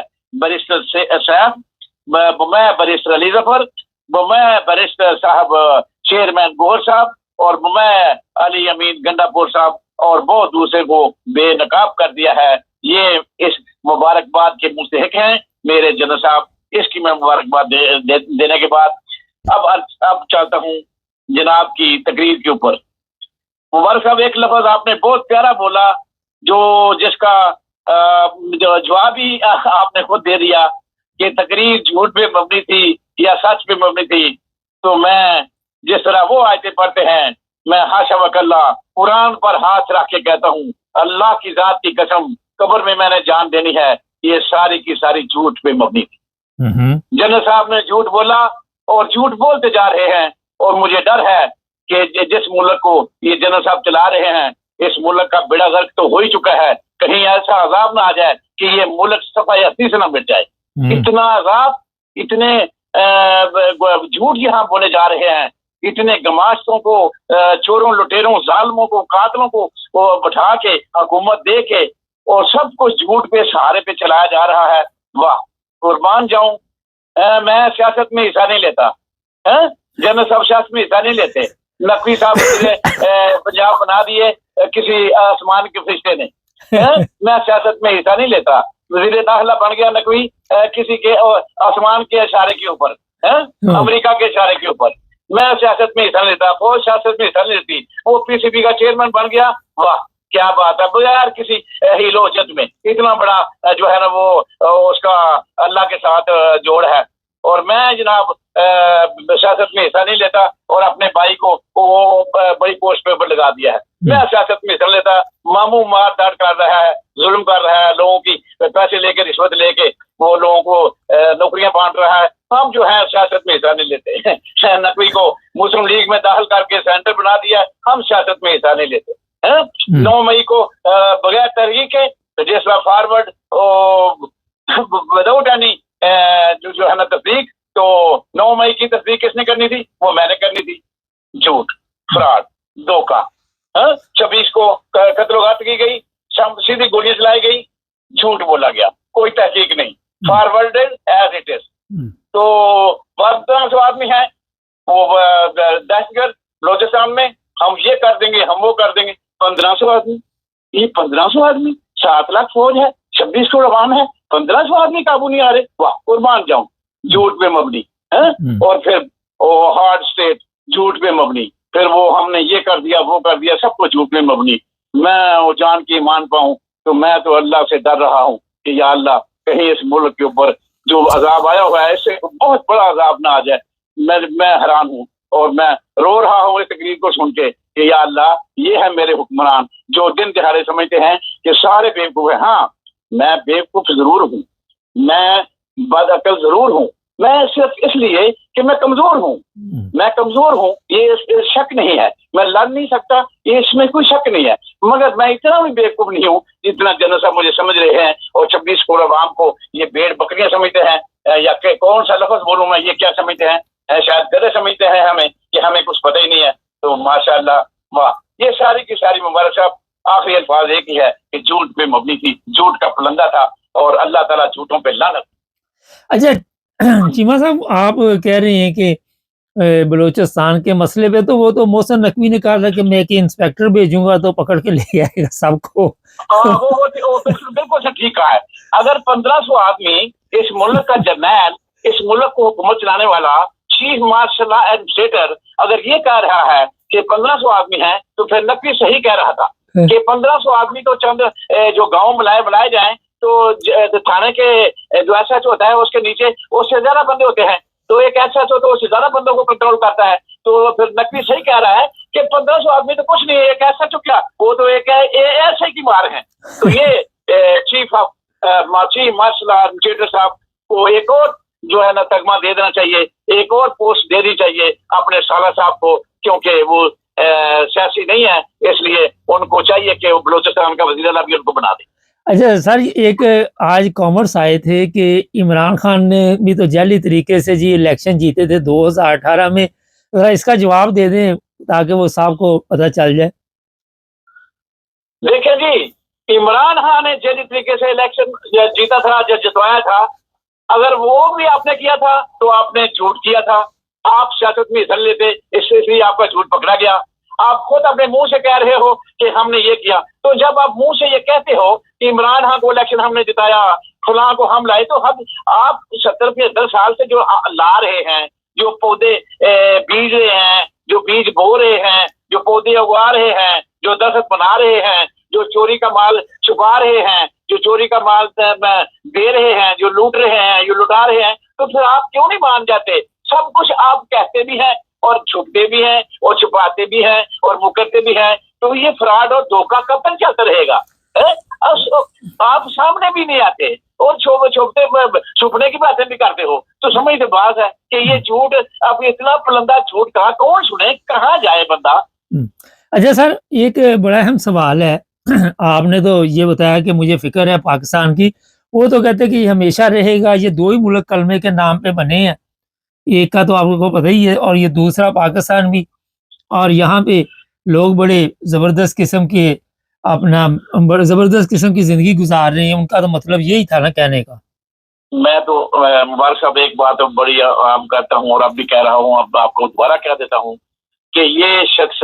D: بیرسٹر علی ظفر، بمیں بیرسٹر صاحب چیئرمین گوہر صاحب، اور بمیں علی امین گنڈا پور صاحب اور بہت دوسرے کو بے نقاب کر دیا ہے۔ یہ اس مبارکباد کے مستحق ہیں میرے جنرل صاحب۔ اس کی میں مبارکباد دینے کے بعد اب چاہتا ہوں جناب کی تقریر کے اوپر۔ مبارک صاحب ایک لفظ آپ نے بہت پیارا بولا، جس کا جواب ہی آپ نے خود دے دیا کہ تقریر جھوٹ پہ مبنی تھی یا سچ پہ مبنی تھی۔ تو میں جس طرح وہ آیتیں پڑھتے ہیں، میں حاشا وکلا قرآن پر ہاتھ رکھ کے کہتا ہوں، اللہ کی ذات کی قسم، قبر میں نے جان دینی ہے، یہ ساری کی ساری جھوٹ پہ مبنی تھی۔ جنرل صاحب نے جھوٹ بولا اور جھوٹ بولتے جا رہے ہیں، اور مجھے ڈر ہے کہ جس ملک کو یہ جنرل صاحب چلا رہے ہیں، اس ملک کا بیڑا غرق تو ہو ہی چکا ہے، کہیں ایسا عذاب نہ آ جائے کہ یہ ملک صفحہ ہستی سے نہ مٹ جائے۔ اتنا عذاب، اتنے جھوٹ یہاں بولے جا رہے ہیں، اتنے گماشتوں کو، چوروں لٹیروں ظالموں کو، قاتلوں کو بٹھا کے حکومت دے کے، اور سب کچھ جھوٹ پہ سہارے پہ چلایا جا رہا ہے۔ واہ، قربان جاؤں، میں سیاست میں حصہ نہیں لیتا، جنرل صاحب سیاست میں حصہ نہیں لیتے، نقوی صاحب پنجاب بنا دیے کسی آسمان کے فرشتے نے، میں سیاست میں حصہ نہیں لیتا۔ وزیر داخلہ بن گیا نقوی کسی کے آسمان کے اشارے کے اوپر، امریکہ کے اشارے کے اوپر، میں سیاست میں حصہ نہیں لیتا، فوج سیاست میں حصہ نہیں لیتی۔ وہ PCB کا چیئرمین بن گیا، واہ کیا بات ہے، بغیر کسی ہیلو جت میں اتنا بڑا جو ہے نا وہ اس کا اللہ کے ساتھ جوڑ ہے. اور میں جناب سیاست میں حصہ نہیں لیتا اور اپنے بھائی کو وہ بڑی پوسٹ پہ لگا دیا ہے. میں سیاست میں حصہ لیتا، ماموں مار داڑ کر رہا ہے، ظلم کر رہا ہے، لوگوں کی پیسے لے کے رشوت لے کے وہ لوگوں کو نوکریاں بانٹ رہا ہے. ہم جو ہے سیاست میں حصہ نہیں لیتے. نقوی کو مسلم لیگ میں داخل کر کے سینٹر بنا دیا، ہم سیاست میں حصہ نہیں لیتے. 9 مئی کو بغیر تحریک ہے جس طرح فارورڈ وداؤٹ اینی جو ہے نا تصدیق، تو 9 مئی کی تصدیق کس نے کرنی تھی؟ وہ میں نے کرنی تھی. جھوٹ، فراڈ، دھوکہ. 26 کو قتل و غارت کی گئی، سیدھی گولیاں چلائی گئی، جھوٹ بولا گیا، کوئی تحقیق نہیں، فارورڈ ایز اٹ از. تو 1500 آدمی ہیں وہ دہشت گرد بلوچستان میں، ہم یہ کر دیں گے، ہم وہ کر دیں گے. 1500 آدمی، یہ 1500 آدمی، 7 لاکھ فوج ہے، 26 کروڑ عوام ہے، 1500 آدمی قابو نہیں آ رہے. واہ، قربان جاؤں. جھوٹ پہ مبنی اور پھر ہارڈ اسٹیٹ جھوٹ پہ مبنی، پھر وہ ہم نے یہ کر دیا وہ کر دیا، سب کو جھوٹ پہ مبنی. میں وہ جان کی مان پاؤں تو میں تو اللہ سے ڈر رہا ہوں کہ یا اللہ کہیں اس ملک کے اوپر جو عذاب آیا ہوا ہے اس سے بہت بڑا عذاب نہ آ جائے. میں حیران ہوں اور میں رو رہا ہوں اس تقریر کو سن کے کہ یا اللہ یہ ہے میرے حکمران جو دن دہاڑے سمجھتے ہیں کہ سارے بیوقوف ہیں. ہاں میں بیوقوف ضرور ہوں، میں بد عقل ضرور ہوں، میں صرف اس لیے کہ میں کمزور ہوں. میں کمزور ہوں، یہ شک نہیں ہے. میں لڑ نہیں سکتا، یہ اس میں کوئی شک نہیں ہے. مگر میں اتنا بھی بیوقوف نہیں ہوں جتنا جنرل صاحب مجھے سمجھ رہے ہیں اور 26 کروڑ عوام کو یہ بھیڑ بکریاں سمجھتے ہیں، یا کہ کون سا لفظ بولوں میں، یہ کیا سمجھتے ہیں، شاید گدھے سمجھتے ہیں ہمیں کہ ہمیں کچھ پتہ ہی نہیں ہے. تو ماشاء اللہ واہ، یہ ساری کی ساری مبارک صاحب آخری الفاظ ایک ہی ہے کہ جھوٹ پہ مبنی تھی، جھوٹ کا پلندہ تھا اور اللہ تعالیٰ جھوٹوں پہ لعنت.
A: اچھا چیمہ صاحب، آپ کہہ رہے ہیں کہ بلوچستان کے مسئلے پہ تو وہ تو محسن نقوی نے کہا تھا کہ میں کہ انسپیکٹر بھیجوں گا تو پکڑ کے لے آئے گا سب کو.
D: وہ بالکل سے ٹھیک کہا ہے. اگر 1500 آدمی اس ملک کا جرنیل، اس ملک کو حکومت چلانے والا چیف مارشل ایڈمنسٹریٹر اگر یہ کہہ رہا ہے کہ 1500 آدمی ہیں تو پھر نقوی صحیح کہہ رہا تھا کہ 1500 آدمی تو چند جو گاؤں بلائے جائیں تو تھانے کے جو ایس ایچ ہوتا ہے اس کے نیچے اس سے زیادہ بندے ہوتے ہیں، تو ایک ایس ایچ ہوتا ہے اس سے زیادہ بندوں کو کنٹرول کرتا ہے. تو پھر نقوی صحیح کہہ رہا ہے کہ 1500 آدمی تو کچھ نہیں ہے، ایک ایس ایچ کیا، وہ تو ایک ایسے کی مار ہیں. تو یہ چیف مارشل ایڈمنسٹریٹر صاحب کو ایک اور جو ہے نا تگمہ دے دینا چاہیے، ایک اور پوسٹ دے دی چاہیے اپنے سالہ صاحب کو، کیونکہ وہ سیاسی نہیں ہے، اس لیے ان کو چاہیے کہ وہ بلوچستان کا وزیر اعلیٰ بھی ان کو بنا دے.
A: اچھا سر، ایک آج کامرس آئے تھے کہ عمران خان نے بھی تو جعلی طریقے سے جی الیکشن جیتے تھے 2018 میں، ذرا اس کا جواب دے دیں تاکہ وہ صاحب کو پتہ چل جائے.
D: دیکھیں جی، عمران خان نے جعلی طریقے سے الیکشن جیتا تھا، جتوایا تھا، اگر وہ بھی آپ نے کیا تھا تو آپ نے جھوٹ کیا تھا. آپ سیاست میں حصہ لیتے، اس لیے آپ کا جھوٹ پکڑا گیا. آپ خود اپنے منہ سے کہہ رہے ہو کہ ہم نے یہ کیا، تو جب آپ منہ سے یہ کہتے ہو کہ عمران خان کو الیکشن ہم نے جتایا، فلاں کو ہم لائے، تو آپ 70-75 سال سے جو لا رہے ہیں، جو پودے بیج رہے ہیں، جو بیج بو رہے ہیں، جو پودے اگوا رہے ہیں، جو درخت بنا رہے ہیں، جو چوری کا مال چھپا رہے ہیں، جو چوری کا مال دے رہے ہیں، جو لوٹ رہے ہیں، جو لٹا رہے ہیں، تو پھر آپ کیوں نہیں مان جاتے؟ سب کچھ آپ کہتے بھی ہیں اور چھپتے بھی ہیں اور چھپاتے بھی ہیں اور مکرتے بھی ہیں، تو یہ فراڈ اور دھوکہ کب تک چلتا رہے گا؟ آپ سامنے بھی نہیں آتے اور چھپنے کی باتیں بھی کرتے ہو، تو سمجھتے باز ہے کہ یہ جھوٹ، اب اتنا پلندہ جھوٹ کہا کون سنے، کہاں جائے بندہ.
A: اچھا سر، ایک بڑا اہم سوال ہے. آپ نے تو یہ بتایا کہ مجھے فکر ہے پاکستان کی، وہ تو کہتے ہیں کہ یہ ہمیشہ رہے گا. یہ 2 ہی ملک کلمے کے نام پہ بنے ہیں، ایک کا تو آپ کو پتہ ہی ہے اور یہ دوسرا پاکستان بھی. اور یہاں پہ لوگ بڑے زبردست قسم کی زندگی گزار رہے ہیں. ان کا تو مطلب یہی تھا نا کہنے کا.
D: میں تو مبارک صاحب ایک بات بڑی عام کہتا ہوں اور اب بھی کہہ رہا ہوں، اب آپ کو دوبارہ کہہ دیتا ہوں کہ یہ شخص،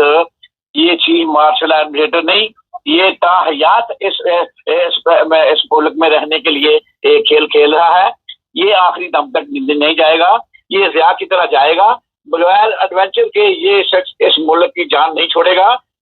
D: یہ چیف مارشل ایڈمنسٹریٹر نہیں، یہ تاحیات اس ملک میں رہنے کے لیے ایک کھیل کھیل رہا ہے. یہ آخری دم تک نہیں جائے گا، یہ ضیاء کی طرح جائے گا. بغیر ایڈونچر کے یہ شخص اس ملک کی جان نہیں چھوڑے گا.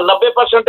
D: 90%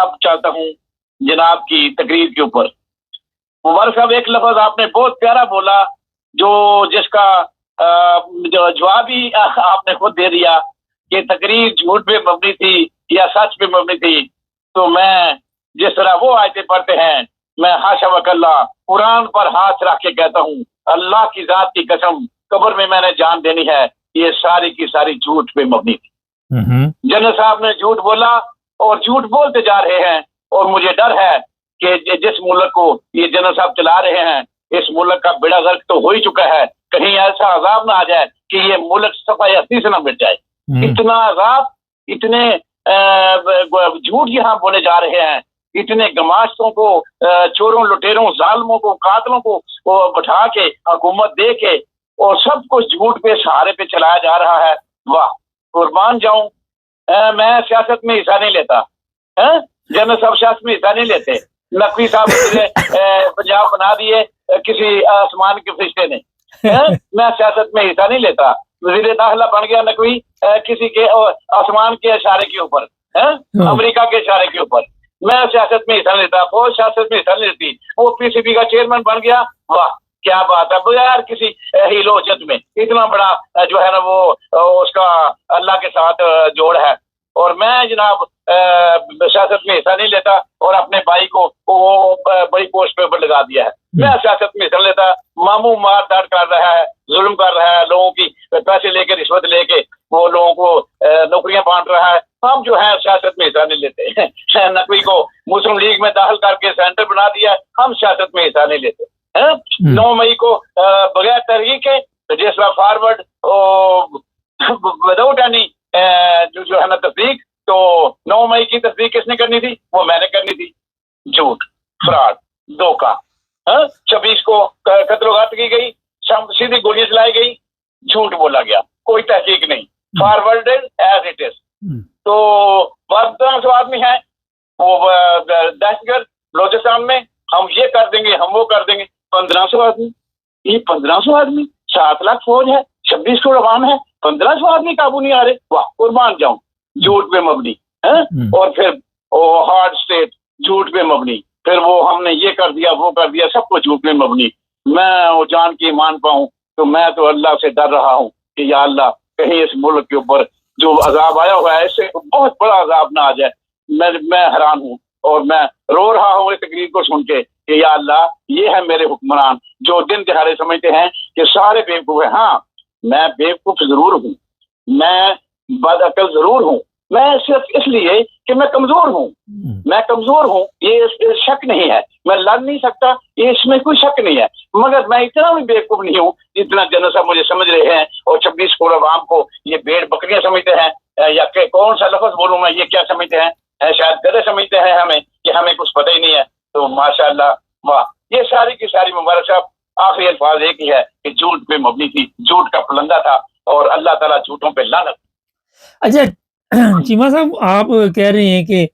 D: اب چاہتا ہوں جناب کی تقریر کے اوپر. مبارک صاحب ایک لفظ آپ نے بہت پیارا بولا جس کا جواب ہی آپ نے خود دے دیا کہ تقریر جھوٹ پہ مبنی تھی یا سچ پہ مبنی تھی. تو میں جس طرح وہ آیتیں پڑھتے ہیں میں حاشا وکلا قرآن پر ہاتھ رکھ کے کہتا ہوں اللہ کی ذات کی قسم قبر میں نے جان دینی ہے یہ ساری کی ساری جھوٹ پہ مبنی تھی. جنرل صاحب نے جھوٹ بولا اور جھوٹ بولتے جا رہے ہیں اور مجھے ڈر ہے کہ جس ملک کو یہ جنرل صاحب چلا رہے ہیں اس ملک کا بیڑا غرق تو ہو ہی چکا ہے. کہیں ایسا عذاب نہ آ جائے کہ یہ ملک صفائی ہستی سے نہ مٹ جائے. اتنا عذاب اتنے جھوٹ یہاں بولے جا رہے ہیں اتنے گماشتوں کو چوروں لٹیروں ظالموں کو قاتلوں کو بٹھا کے حکومت دے کے اور سب کچھ جھوٹ پہ سہارے پہ چلایا جا رہا ہے. واہ قربان جاؤں. میں سیاست میں حصہ نہیں لیتا. جنرل صاحب سیاست میں حصہ نہیں لیتے. نقوی صاحب نے پنجاب بنا دیے کسی آسمان کے فرشتے نے. میں سیاست میں حصہ نہیں لیتا. وزیر داخلہ بن گیا نقوی کسی کے آسمان کے اشارے کے اوپر امریکہ کے اشارے کے اوپر. میں سیاست میں حصہ نہیں لیتا. فوج سیاست میں حصہ نہیں لیتی. وہ پی سی بی کا چیئرمین بن گیا. واہ کیا بات ہے بغیر کسی ہیلو جت میں اتنا بڑا جو ہے نا وہ اس کا اللہ کے ساتھ جوڑ ہے. اور میں جناب سیاست میں حصہ نہیں لیتا اور اپنے بھائی کو وہ بڑی پوسٹ پہ لگا دیا ہے. میں سیاست میں حصہ لیتا. ماموں مار داڑ کر رہا ہے ظلم کر رہا ہے لوگوں کی پیسے لے کے رشوت لے کے وہ لوگوں کو نوکریاں بانٹ رہا ہے. ہم جو ہے سیاست میں حصہ نہیں لیتے. نقوی کو مسلم لیگ میں داخل کر کے سینٹر بنا دیا. ہم سیاست میں حصہ نہیں لیتے. 9 مئی کو بغیر تحریک کے جس طرح فارورڈ وداؤٹ اینی جو ہے نا تصدیق تو 9 مئی کی تصدیق کس نے کرنی تھی؟ وہ میں نے کرنی تھی. جھوٹ فراڈ دھوکہ. 26 کو قتل و غارت کی گئی سیدھی گولیاں چلائی گئی جھوٹ بولا گیا کوئی تحقیق نہیں. Forward as it is. تو 1500 آدمی ہیں وہ دہشت گرد بلوچستان میں ہم یہ کر دیں گے ہم وہ کر دیں گے. 1500 آدمی یہ 1500 آدمی 7 لاکھ فوج ہے 26 کروڑ عوام ہے 1500 آدمی قابو نہیں آ رہے. واہ قربان جاؤں. جھوٹ پہ مبنی اور پھر ہارڈ اسٹیٹ جھوٹ پہ مبنی. پھر وہ ہم نے یہ کر دیا وہ کر دیا سب کو جھوٹ پہ مبنی. میں وہ جان کے مان پاؤں تو میں تو اللہ سے ڈر رہا ہوں کہ یا اللہ کہیں اس ملک کے اوپر جو عذاب آیا ہوا ہے اس سے بہت بڑا عذاب نہ آ جائے. میں حیران ہوں اور میں رو رہا ہوں اس تقریر کو سن کے کہ یا اللہ یہ ہے میرے حکمران جو دن دہاڑے سمجھتے ہیں کہ سارے بیوقوف ہیں. ہاں میں بیوقوف ضرور ہوں میں بد عقل ضرور ہوں. میں صرف اس لیے کہ میں کمزور ہوں یہ شک نہیں ہے. میں لڑ نہیں سکتا یہ اس میں کوئی شک نہیں ہے. مگر میں اتنا بھی بیوقوف نہیں ہوں جتنا جنرل صاحب مجھے سمجھ رہے ہیں اور 26 کروڑ عوام کو یہ بھیڑ بکریاں سمجھتے ہیں یا کہ کون سا لفظ بولوں میں یہ کیا سمجھتے ہیں شاید گدے سمجھتے ہیں ہمیں کہ ہمیں کچھ پتہ ہی نہیں ہے. تو ماشاء اللہ واہ یہ ساری کی ساری مبارک صاحب آخری الفاظ ایک ہی ہے کہ جھوٹ پہ مبنی تھی. جھوٹ کا پلندہ تھا اور اللہ تعالیٰ جھوٹوں پہ لعنت.
A: اچھا چیمہ صاحب آپ کہہ رہے ہیں کہ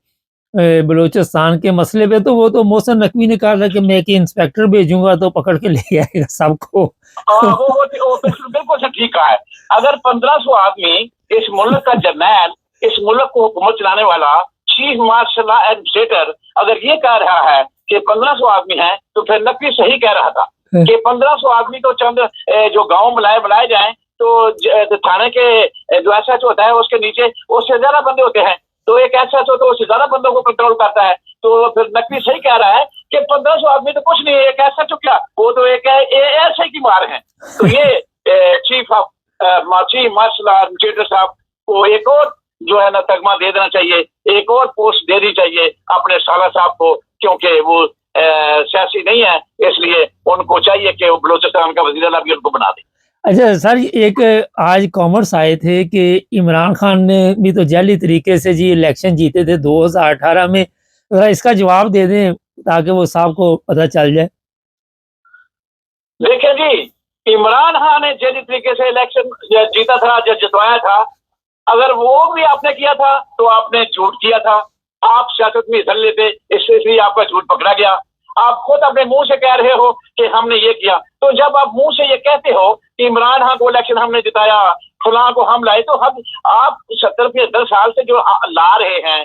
A: بلوچستان کے مسئلے پہ تو وہ تو محسن نقوی نے کہا تھا کہ میں کہ انسپیکٹر بھیجوں گا تو پکڑ کے لے آئے گا سب کو.
D: وہ بالکل ٹھیک کہا ہے. اگر 1500 آدمی اس ملک کا جرنیل اس ملک کو حکومت چلانے والا چیف مارشل ایڈمنسٹریٹر اگر یہ کہہ رہا ہے کہ 1500 آدمی ہیں تو پھر نقوی صحیح کہہ رہا تھا کہ 1500 آدمی تو چند جو گاؤں بلائے جائیں تو تھانے کے جو ایس ایچ ہوتا ہے اس کے نیچے اس سے زیادہ بندے ہوتے ہیں تو ایک ایس ایچ ہوتا ہے اس سے زیادہ بندوں کو کنٹرول کرتا ہے. تو پھر نقوی صحیح کہہ رہا ہے کہ 1500 آدمی تو کچھ نہیں ہے. ایک ایس ایچ کیا وہ تو ایک ایسے کی مار ہیں. تو یہ چیف مارشل ایڈمنسٹریٹر صاحب کو ایک اور جو ہے نا تگمہ دے دینا چاہیے ایک اور پوسٹ دے دی چاہیے اپنے سالہ صاحب کو کیونکہ وہ سیاسی نہیں ہے اس لیے ان کو چاہیے کہ وہ بلوچستان کا وزیر اعلیٰ بھی ان کو بنا دے.
A: اچھا سر ایک آج کامرس آئے تھے کہ عمران خان نے بھی تو جعلی طریقے سے جی الیکشن جیتے تھے 2018 میں. ذرا اس کا جواب دے دیں تاکہ وہ صاحب کو پتہ چل جائے.
D: دیکھیں جی عمران خان نے جعلی طریقے سے الیکشن جیتا تھا جتوایا تھا. اگر وہ بھی آپ نے کیا تھا تو آپ نے جھوٹ کیا تھا. آپ سیاست میں حصہ لیتے اس لیے آپ کا جھوٹ پکڑا گیا. آپ خود اپنے منہ سے کہہ رہے ہو کہ ہم نے یہ کیا. تو جب آپ منہ سے یہ کہتے ہو کہ عمران خان کو الیکشن ہم نے جتایا فلاں کو ہم لائے تو ہم آپ 70 سال سے جو لا رہے ہیں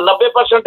D: 90%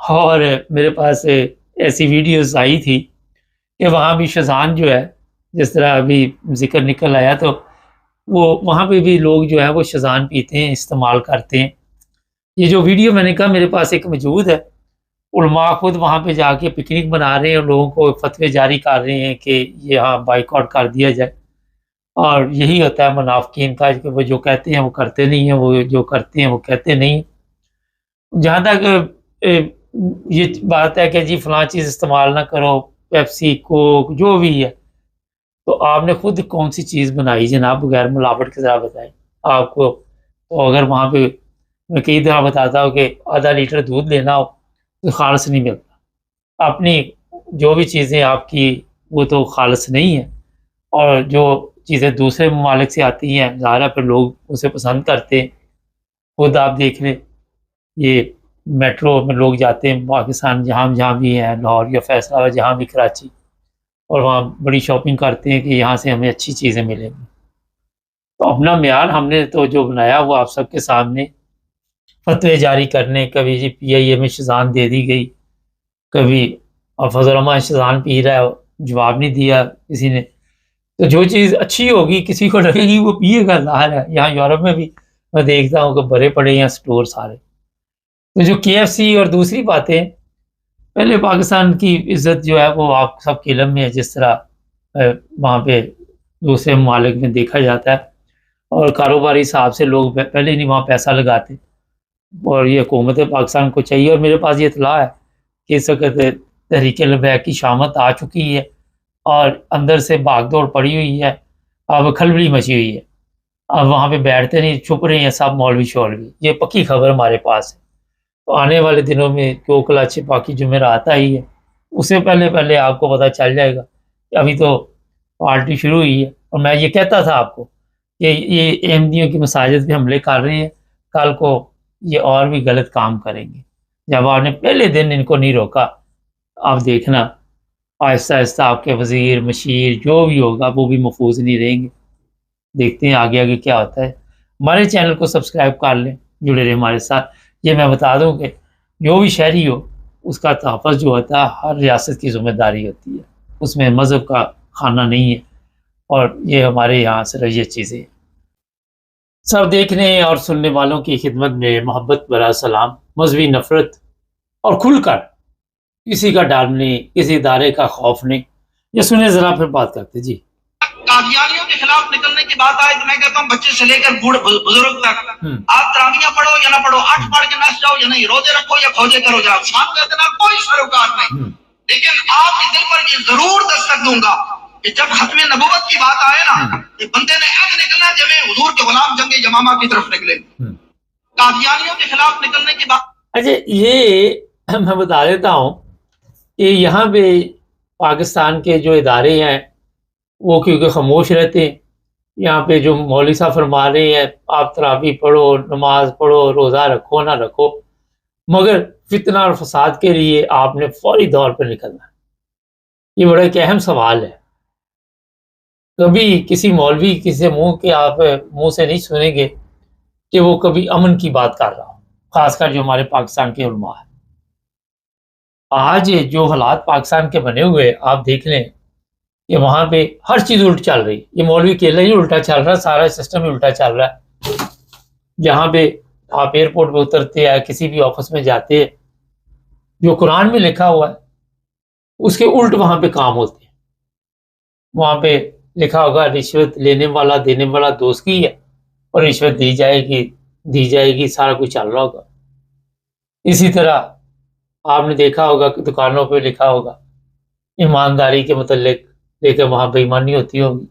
A: اور میرے پاس ایسی ویڈیوز آئی تھی کہ وہاں بھی شزان جو ہے، جس طرح ابھی ذکر نکل آیا، تو وہ وہاں پہ بھی لوگ جو ہے وہ شزان پیتے ہیں، استعمال کرتے ہیں۔ یہ جو ویڈیو میں نے کہا میرے پاس ایک موجود ہے، علماء خود وہاں پہ جا کے پکنک بنا رہے ہیں اور لوگوں کو فتوے جاری کر رہے ہیں کہ یہاں بائیکاٹ کر دیا جائے، اور یہی ہوتا ہے منافقین کا کہ وہ جو کہتے ہیں وہ کرتے نہیں ہیں، وہ جو کرتے ہیں وہ کہتے نہیں۔ جہاں تک یہ بات ہے کہ جی فلاں چیز استعمال نہ کرو، پیپسی کوک جو بھی ہے، تو آپ نے خود کون سی چیز بنائی جناب بغیر ملاوٹ کے؟ ذرا بتائیں آپ کو۔ تو اگر وہاں پہ میں کئی دفعہ بتاتا ہوں کہ آدھا لیٹر دودھ لینا ہو تو خالص نہیں ملتا، اپنی جو بھی چیزیں آپ کی وہ تو خالص نہیں ہیں، اور جو چیزیں دوسرے ممالک سے آتی ہیں ظاہر ہے پھر لوگ اسے پسند کرتے ہیں۔ خود آپ دیکھ لیں، یہ میٹرو میں لوگ جاتے ہیں پاکستان جہاں بھی ہیں، لاہور یا فیصل آباد جہاں بھی، کراچی، اور وہاں بڑی شاپنگ کرتے ہیں کہ یہاں سے ہمیں اچھی چیزیں ملیں گی۔ تو اپنا معیار ہم نے تو جو بنایا وہ آپ سب کے سامنے، فتوے جاری کرنے، کبھی جی پی آئی اے میں شزان دے دی گئی، کبھی فضل الرحمان شزان پی رہا ہے، جواب نہیں دیا کسی نے۔ تو جو چیز اچھی ہوگی کسی کو لگے گی وہ پیے گا، ظاہر ہے۔ یہاں یورپ میں بھی میں دیکھتا ہوں کہ بھرے پڑے ہیں سٹور سارے۔ تو جو کے ایف سی اور دوسری باتیں، پہلے پاکستان کی عزت جو ہے وہ آپ سب کے علم میں ہے، جس طرح وہاں پہ دوسرے ممالک میں دیکھا جاتا ہے، اور کاروباری حساب سے لوگ پہلے نہیں وہاں پیسہ لگاتے، اور یہ حکومت پاکستان کو چاہیے۔ اور میرے پاس یہ اطلاع ہے کہ اس وقت تحریک لبیک کی شامت آ چکی ہے اور اندر سے بھاگ دوڑ پڑی ہوئی ہے، اب کھلبلی مچی ہوئی ہے، اب وہاں پہ بیٹھتے نہیں، چھپ رہے ہیں سب مولوی شولوی۔ یہ پکی خبر ہمارے پاس ہے۔ تو آنے والے دنوں میں کیوں کلا چھپا کی جمعرات آئی ہے، اس سے پہلے آپ کو پتہ چل جائے گا کہ ابھی تو پارٹی شروع ہوئی ہے۔ اور میں یہ کہتا تھا آپ کو کہ یہ احمدیوں کی مساجد پہ حملے کر رہے ہیں، کل کو یہ اور بھی غلط کام کریں گے۔ جب آپ نے پہلے دن ان کو نہیں روکا، آپ دیکھنا آہستہ آہستہ آپ کے وزیر مشیر جو بھی ہوگا وہ بھی محفوظ نہیں رہیں گے۔ دیکھتے ہیں آگے آگے کیا ہوتا ہے۔ ہمارے چینل کو سبسکرائب کر لیں، جڑے رہیں ہمارے ساتھ۔ یہ میں بتا دوں کہ جو بھی شہری ہو اس کا تحفظ جو ہوتا ہے ہر ریاست کی ذمہ داری ہوتی ہے، اس میں مذہب کا خانہ نہیں ہے، اور یہ ہمارے یہاں سے یہ چیزیں۔ سب دیکھنے اور سننے والوں کی خدمت میں محبت برا سلام۔ مذہبی نفرت اور کھل کر کسی کا ڈر نہیں، کسی ادارے کا خوف نہیں۔ یہ سنیں ذرا، پھر بات کرتے جی۔
E: قادیانیوں کے خلاف نکلنے کی بات آئے تو میں کہتا ہوں بچے سے لے کر بزرگ تک آپ تراویحیں پڑھو یا نہ پڑھو، 8 پڑھ کے نس جاؤ یا نہیں، روزے رکھو یا کھوجے کرو جاؤ، اسلام کا اتنا کوئی سروکار نہیں۔ لیکن آپ کے دل پر یہ ضرور دستک دوں گا کہ جب ختم نبوت کی بات آئے نا، یہ بندے نے اب نکلنا جب حضور کے غلام جنگ یمامہ کی طرف نکلے۔ قادیانیوں کے خلاف نکلنے کی بات،
A: اچھا یہ میں بتا دیتا ہوں کہ یہاں پہ پاکستان کے جو ادارے ہیں وہ کیونکہ خاموش رہتے ہیں، یہاں پہ جو مولوی صاحب فرما رہے ہیں آپ تراویح پڑھو، نماز پڑھو، روزہ رکھو نہ رکھو، مگر فتنہ اور فساد کے لیے آپ نے فوری طور پر نکلنا ہے۔ یہ بڑا ایک اہم سوال ہے۔ کبھی کسی مولوی کسی منہ کے آپ منہ سے نہیں سنیں گے کہ وہ کبھی امن کی بات کر رہا ہو، خاص کر جو ہمارے پاکستان کے علماء ہیں۔ آج جو حالات پاکستان کے بنے ہوئے آپ دیکھ لیں کہ وہاں پہ ہر چیز الٹ چل رہی، یہ مولوی اکیلا ہی الٹا چل رہا ہے، سارا سسٹم ہی الٹا چل رہا ہے۔ جہاں پہ آپ ایئرپورٹ پہ اترتے ہیں، کسی بھی آفس میں جاتے ہیں، جو قرآن میں لکھا ہوا ہے اس کے الٹ وہاں پہ کام ہوتے ہیں۔ وہاں پہ لکھا ہوگا رشوت لینے والا دینے والا دوست کی ہے، اور رشوت دی جائے گی، سارا کچھ چل رہا ہوگا۔ اسی طرح آپ نے دیکھا ہوگا کہ دکانوں پہ لکھا ہوگا ایمانداری کے متعلق، لیکن وہاں بے ایمانی ہوتی ہوگی۔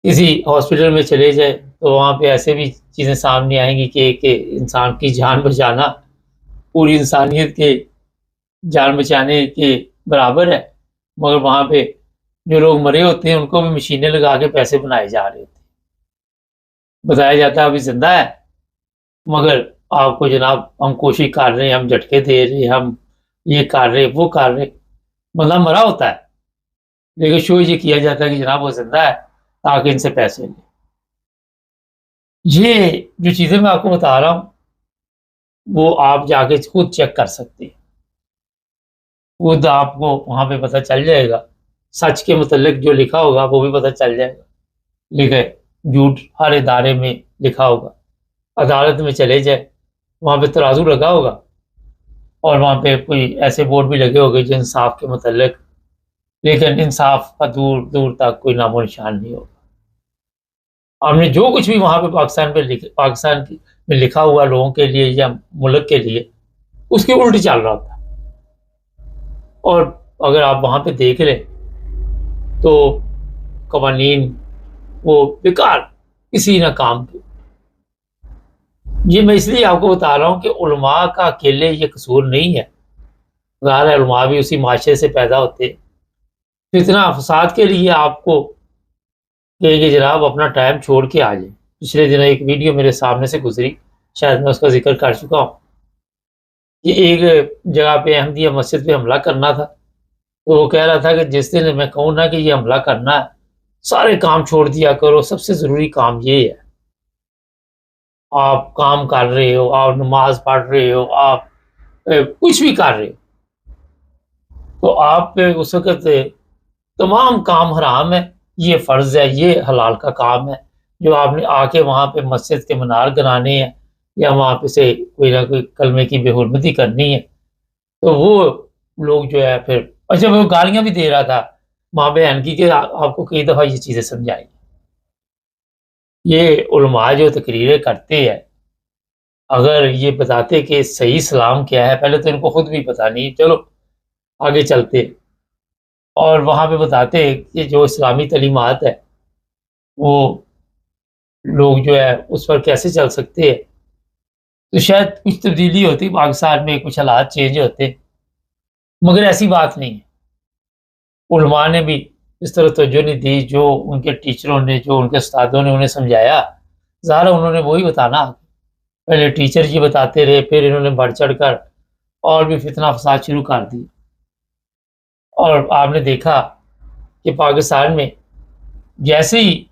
A: کسی ہاسپٹل میں چلے جائے تو وہاں پہ ایسے بھی چیزیں سامنے آئیں گی کہ انسان کی جان بچانا پوری انسانیت کے جان بچانے کے برابر ہے، مگر وہاں پہ جو لوگ مرے ہوتے ہیں ان کو بھی مشینیں لگا کے پیسے بنائے جا رہے ہوتے ہیں، بتایا جاتا ہے ابھی زندہ ہے، مگر آپ کو جناب ہم کوشش کر رہے ہیں، ہم جھٹکے دے رہے ہیں، ہم یہ کر رہے وہ کر رہے، بندہ مرا ہوتا ہے لیکن شو یہ کیا جاتا ہے کہ جناب وہ زندہ ہے تاکہ ان سے پیسے لیں۔ یہ جو چیزیں میں آپ کو بتا رہا ہوں وہ آپ جا کے خود چیک کر سکتے ہیں، خود آپ کو وہاں پہ پتہ چل جائے گا، سچ کے متعلق جو لکھا ہوگا وہ بھی پتہ چل جائے گا، لکھے جھوٹ ہر ادارے میں لکھا ہوگا، عدالت میں چلے جائے وہاں پہ ترازو لگا ہوگا اور وہاں پہ کوئی ایسے بورڈ بھی لگے ہوگے جو انصاف کے متعلق، لیکن انصاف کا دور دور تک کوئی نام و نشان نہیں ہوگا۔ ہم نے جو کچھ بھی وہاں پہ پاکستان میں لکھا ہوا لوگوں کے لیے یا ملک کے لیے، اس کے الٹ چل رہا ہوتا ہے۔ اور اگر آپ وہاں پہ دیکھ لیں تو قوانین وہ بیکار، کسی نہ کام کے۔ یہ میں اس لیے آپ کو بتا رہا ہوں کہ علماء کا اکیلے یہ قصور نہیں ہے، ظاہر ہے علماء بھی اسی معاشرے سے پیدا ہوتے ہیں۔ فتنہ فساد کے لیے آپ کو کہ جناب اپنا ٹائم چھوڑ کے آ جائیں۔ پچھلے دنوں ایک ویڈیو میرے سامنے سے گزری، شاید میں اس کا ذکر کر چکا ہوں، کہ ایک جگہ پہ احمدیہ مسجد پہ حملہ کرنا تھا، تو وہ کہہ رہا تھا کہ جس دن میں کہوں نا کہ یہ حملہ کرنا ہے، سارے کام چھوڑ دیا کرو، سب سے ضروری کام یہ ہے۔ آپ کام کر رہے ہو، آپ نماز پڑھ رہے ہو، آپ کچھ بھی کر رہے ہو، تو آپ پہ اس وقت تمام کام حرام ہے، یہ فرض ہے، یہ حلال کا کام ہے، جو آپ نے آ کے وہاں پہ مسجد کے منار گرانے ہیں یا وہاں پہ سے کوئی نہ کوئی کلمے کی بے حرمتی کرنی ہے، تو وہ لوگ جو ہے پھر اچھا وہ گالیاں بھی دے رہا تھا ماں بہن کی کہ آپ کو کئی دفعہ یہ چیزیں سمجھائیں۔ یہ علماء جو تقریریں کرتے ہیں، اگر یہ بتاتے کہ صحیح اسلام کیا ہے، پہلے تو ان کو خود بھی پتہ نہیں، چلو آگے چلتے، اور وہاں پہ بتاتے کہ جو اسلامی تعلیمات ہے وہ لوگ جو ہے اس پر کیسے چل سکتے ہیں، تو شاید کچھ تبدیلی ہوتی پاکستان میں، کچھ حالات چینج ہوتے، مگر ایسی بات نہیں ہے۔ علماء نے بھی اس طرح توجہ نہیں دی، جو ان کے ٹیچروں نے، جو ان کے استادوں نے انہیں سمجھایا، ظاہر انہوں نے وہی بتانا، پہلے ٹیچر یہ بتاتے رہے، پھر انہوں نے بڑھ چڑھ کر اور بھی فتنہ فساد شروع کر دی، اور آپ نے دیکھا کہ پاکستان میں جیسے ہی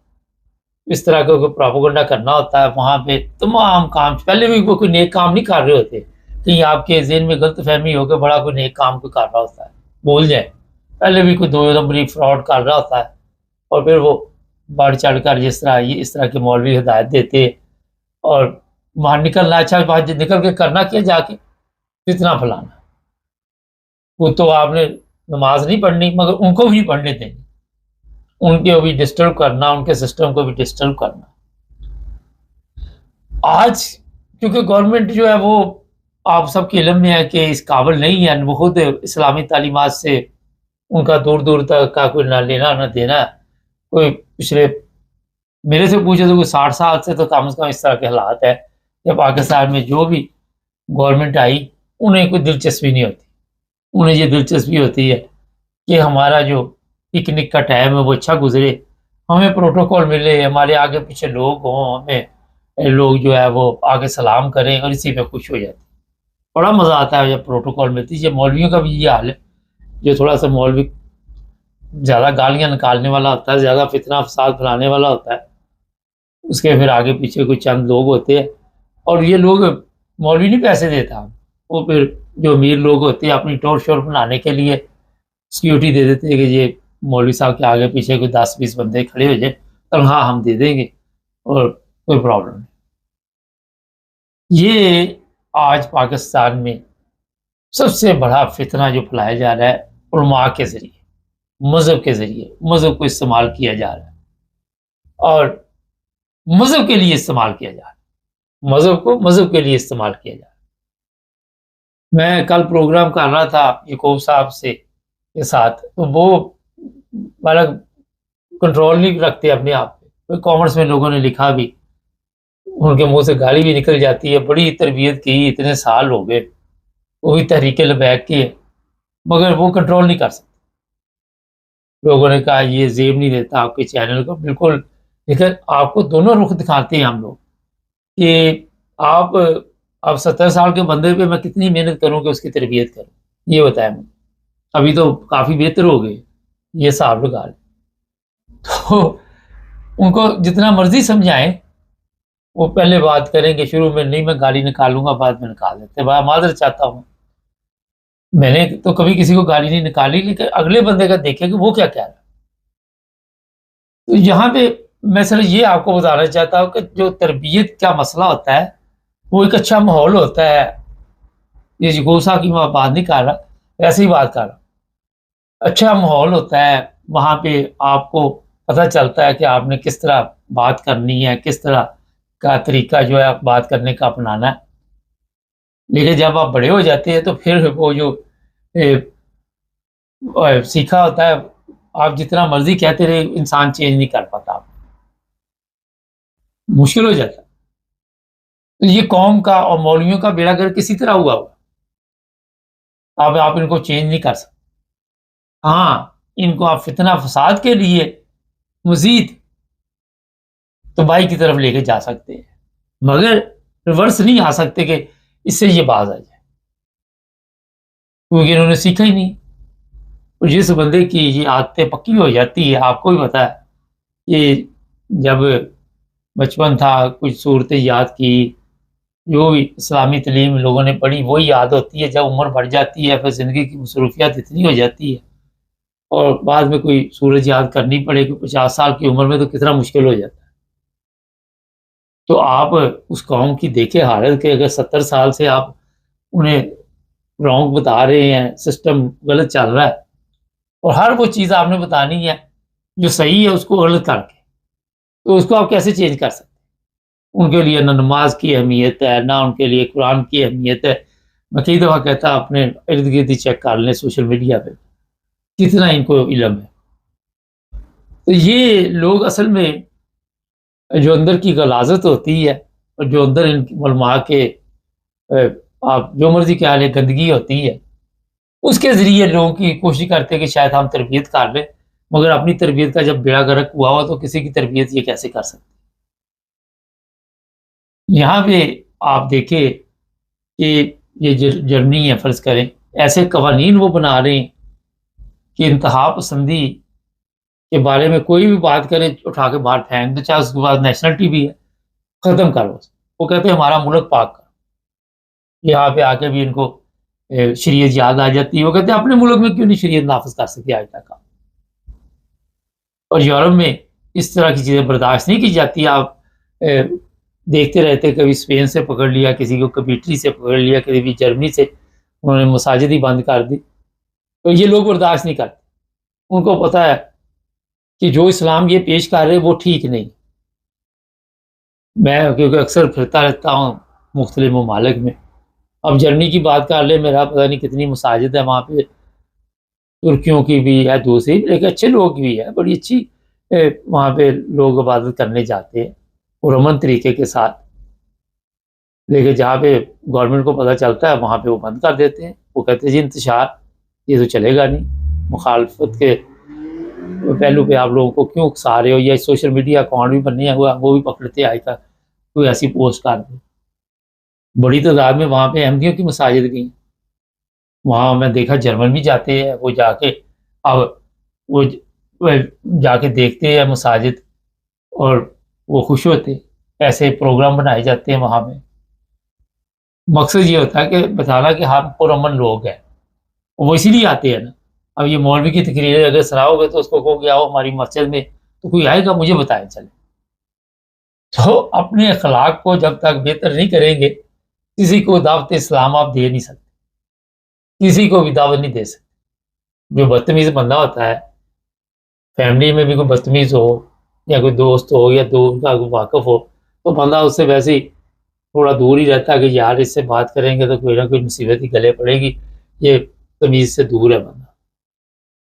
A: اس طرح کا کوئی پروپیگنڈا کرنا ہوتا ہے، وہاں پہ تمام کام، پہلے بھی وہ کوئی نیک کام نہیں کر رہے ہوتے، کہیں آپ کے ذہن میں غلط فہمی ہو کہ بڑا کوئی نیک کام کوئی کر رہا ہوتا ہے، بول جائیں، پہلے بھی کوئی 2 نمبری فراڈ کر رہا ہوتا ہے، اور پھر وہ بڑھ چڑھ کر جس طرح یہ اس طرح کے مولوی ہدایت دیتے، اور وہاں نکلنا، اچھا بات نکل کے کرنا کیا، جا کے فتنہ پھیلانا۔ وہ تو آپ نے نماز نہیں پڑھنی، مگر ان کو بھی پڑھنے دیں گے، ان کو بھی ڈسٹرب کرنا، ان کے سسٹم کو بھی ڈسٹرب کرنا۔ آج کیونکہ گورنمنٹ جو ہے وہ آپ سب کے علم میں ہے کہ اس قابل نہیں ہے، وہ خود اسلامی تعلیمات سے ان کا دور دور تک کا کوئی نہ لینا نہ دینا ہے۔ کوئی پچھلے میرے سے پوچھے تو کوئی 60 سال سے تو کم از کم اس طرح کے حالات ہے کہ پاکستان میں جو بھی گورنمنٹ آئی انہیں کوئی دلچسپی نہیں ہوتی، انہیں یہ دلچسپی ہوتی ہے کہ ہمارا جو پکنک کا ٹائم ہے وہ اچھا گزرے، ہمیں پروٹوکول ملے، ہمارے آگے پیچھے لوگ ہوں، ہمیں لوگ جو ہے وہ آگے سلام کریں، اور اسی پہ خوش ہو جاتے۔ بڑا مزہ آتا ہے جب پروٹوکول ملتی ہے۔ یہ مولویوں کا بھی یہ حال ہے، جو تھوڑا سا مولوی زیادہ گالیاں نکالنے والا ہوتا ہے، زیادہ فتنہ فساد پھیلانے والا ہوتا ہے، اس کے پھر آگے پیچھے کوئی چند لوگ ہوتے ہیں، اور یہ لوگ مولوی نہیں پیسے دیتا، وہ پھر جو امیر لوگ ہوتے ہیں اپنی ٹور شور بنانے کے لیے سیکیورٹی دے دیتے ہیں کہ یہ مولوی صاحب کے آگے پیچھے کوئی 10-20 بندے کھڑے ہو جائیں، تنخواہ ہم دے دیں گے اور کوئی پرابلم نہیں۔ یہ آج پاکستان میں سب سے بڑا فتنہ جو پھیلایا جا رہا ہے علماء کے ذریعے، مذہب کے ذریعے، مذہب کو استعمال کیا جا رہا ہے، اور مذہب کے لیے استعمال کیا جا رہا ہے، مذہب کو مذہب کے لیے استعمال کیا جا رہا ہے۔ میں کل پروگرام کر رہا تھا یعقوب صاحب سے کے ساتھ، تو وہ والا کنٹرول نہیں رکھتے اپنے آپ پہ، کامنٹس میں لوگوں نے لکھا بھی، ان کے منہ سے گالی بھی نکل جاتی ہے، بڑی تربیت کی، اتنے سال ہو گئے، وہ بھی تحریک لبیک کی ہے، مگر وہ کنٹرول نہیں کر سکتے۔ لوگوں نے کہا یہ زیب نہیں دیتا آپ کے چینل کو، بالکل، لیکن آپ کو دونوں رخ دکھاتے ہیں ہم لوگ کہ آپ 70 سال کے بندے پہ میں کتنی محنت کروں کہ اس کی تربیت کروں، یہ بتائیں مجھے۔ ابھی تو کافی بہتر ہو گئے، یہ صاحب لگا لیں، تو ان کو جتنا مرضی سمجھائیں وہ پہلے بات کریں گے شروع میں، نہیں میں گالی نکالوں گا، بعد میں نکال دیتے. معذرت چاہتا ہوں، میں نے تو کبھی کسی کو گالی نہیں نکالی، لیکن اگلے بندے کا دیکھیں کہ وہ کیا کہہ رہا ہے. تو یہاں پہ میں صرف یہ آپ کو بتانا چاہتا ہوں کہ جو تربیت کا مسئلہ ہوتا ہے وہ ایک اچھا ماحول ہوتا ہے. یہ جو گوسا کی میں بات نہیں کر رہا، ایسی ہی بات کر رہا. اچھا ماحول ہوتا ہے وہاں پہ، آپ کو پتہ چلتا ہے کہ آپ نے کس طرح بات کرنی ہے، کس طرح کا طریقہ جو ہے بات کرنے کا اپنانا ہے. لیکن جب آپ بڑے ہو جاتے ہیں تو پھر وہ جو سیکھا ہوتا ہے، آپ جتنا مرضی کہتے رہے انسان چینج نہیں کر پاتا، مشکل ہو جاتا. تو یہ قوم کا اور مولویوں کا بیڑا گرک کسی طرح ہوا آپ ان کو چینج نہیں کر سکتے. ہاں ان کو آپ فتنہ فساد کے لیے مزید تباہی کی طرف لے کے جا سکتے ہیں، مگر ریورس نہیں آ سکتے کہ اس سے یہ باز آ جائے، کیونکہ انہوں نے سیکھا ہی نہیں. اور جس بندے کی یہ عادتیں پکی ہو جاتی ہے، آپ کو بھی پتا ہے کہ جب بچپن تھا کچھ صورتیں یاد کی، جو بھی اسلامی تعلیم لوگوں نے پڑھی وہی یاد ہوتی ہے. جب عمر بڑھ جاتی ہے پھر زندگی کی مصروفیات اتنی ہو جاتی ہے اور بعد میں کوئی سورج یاد کرنی پڑے کہ 50 سال کی عمر میں تو کتنا مشکل ہو جاتا ہے. تو آپ اس قوم کی دیکھیں حالت کہ اگر 70 سال سے آپ انہیں رونگ بتا رہے ہیں، سسٹم غلط چل رہا ہے، اور ہر وہ چیز آپ نے بتانی ہے جو صحیح ہے اس کو غلط کر کے، تو اس کو آپ کیسے چینج کر سکتے؟ ان کے لیے نہ نماز کی اہمیت ہے، نہ ان کے لیے قرآن کی اہمیت ہے. میں کئی دفعہ کہتا اپنے ارد گرد ہی چیک کر لیں سوشل میڈیا پہ کتنا ان کو علم ہے. تو یہ لوگ اصل میں جو اندر کی غلاظت ہوتی ہے اور جو اندر ان علماء کے آپ جو مرضی کہہ لیں گندگی ہوتی ہے، اس کے ذریعے لوگوں کی کوشش کرتے ہیں کہ شاید ہم تربیت کر لیں، مگر اپنی تربیت کا جب بیڑا گرک ہوا ہوا تو کسی کی تربیت یہ کیسے کر سکتے. یہاں پہ آپ دیکھیں کہ یہ جرمنی ہے فرض کریں، ایسے قوانین وہ بنا رہے ہیں کہ انتہا پسندی کے بارے میں کوئی بھی بات کرے اٹھا کے باہر پھینک دو، چاہے اس کے بعد نیشنلٹی بھی ہے، ختم کرو. وہ کہتے ہیں ہمارا ملک پاک کر. یہاں پہ آ کے بھی ان کو شریعت یاد آ جاتی ہے. وہ کہتے ہیں اپنے ملک میں کیوں نہیں شریعت نافذ کر سکتی آج تک. اور یورپ میں اس طرح کی چیزیں برداشت نہیں کی جاتی. آپ دیکھتے رہتے، کبھی اسپین سے پکڑ لیا کسی کو، کبھی اٹلی سے پکڑ لیا، کبھی جرمنی سے، انہوں نے مساجد ہی بند کر دی. تو یہ لوگ برداشت نہیں کرتے، ان کو پتہ ہے کہ جو اسلام یہ پیش کر رہے وہ ٹھیک نہیں. میں کیونکہ اکثر پھرتا رہتا ہوں مختلف ممالک میں، اب جرمنی کی بات کر لیں، میرا پتہ نہیں کتنی مساجد ہے وہاں پہ، ترکیوں کی بھی ہے، دوسری لیکن اچھے لوگ بھی ہے، بڑی اچھی وہاں پہ لوگ عبادت کرنے جاتے ہیں اور امن طریقے کے ساتھ. لیکن جہاں پہ گورنمنٹ کو پتہ چلتا ہے وہاں پہ وہ بند کر دیتے ہیں. وہ کہتے ہیں جی انتشار یہ تو چلے گا نہیں، مخالفت کے پہلو پہ آپ لوگوں کو کیوں اکسا رہے ہو، یا سوشل میڈیا اکاؤنٹ بھی بننے ہوا وہ بھی پکڑتے آج تک کوئی ایسی پوسٹ کر دے. بڑی تعداد میں وہاں پہ احمدیوں کی مساجد بھی ہیں. وہاں میں دیکھا جرمن بھی جاتے ہیں، وہ جا کے اب وہ جا کے دیکھتے ہیں مساجد اور وہ خوش ہوتے. ایسے پروگرام بنائے جاتے ہیں وہاں پہ. مقصد یہ ہوتا ہے کہ بتانا کہ ہم پرامن لوگ ہیں، وہ اسی لیے آتے ہیں نا. اب یہ مولوی کی تقریر اگر سراؤ گے تو اس کو کہو کہ آؤ ہماری مسجد میں، تو کوئی آئے گا؟ مجھے بتائیں چلے. تو اپنے اخلاق کو جب تک بہتر نہیں کریں گے، کسی کو دعوت اسلام آپ دے نہیں سکتے، کسی کو بھی دعوت نہیں دے سکتے. جو بدتمیز بندہ ہوتا ہے، فیملی میں بھی کوئی بدتمیز ہو یا کوئی دوست ہو یا دو کا کوئی واقف ہو، تو بندہ اس سے ویسے ہی تھوڑا دور ہی رہتا ہے کہ یار اس سے بات کریں گے تو کوئی نہ کوئی مصیبت ہی گلے پڑے گی، یہ تمیز سے دور ہے بندہ.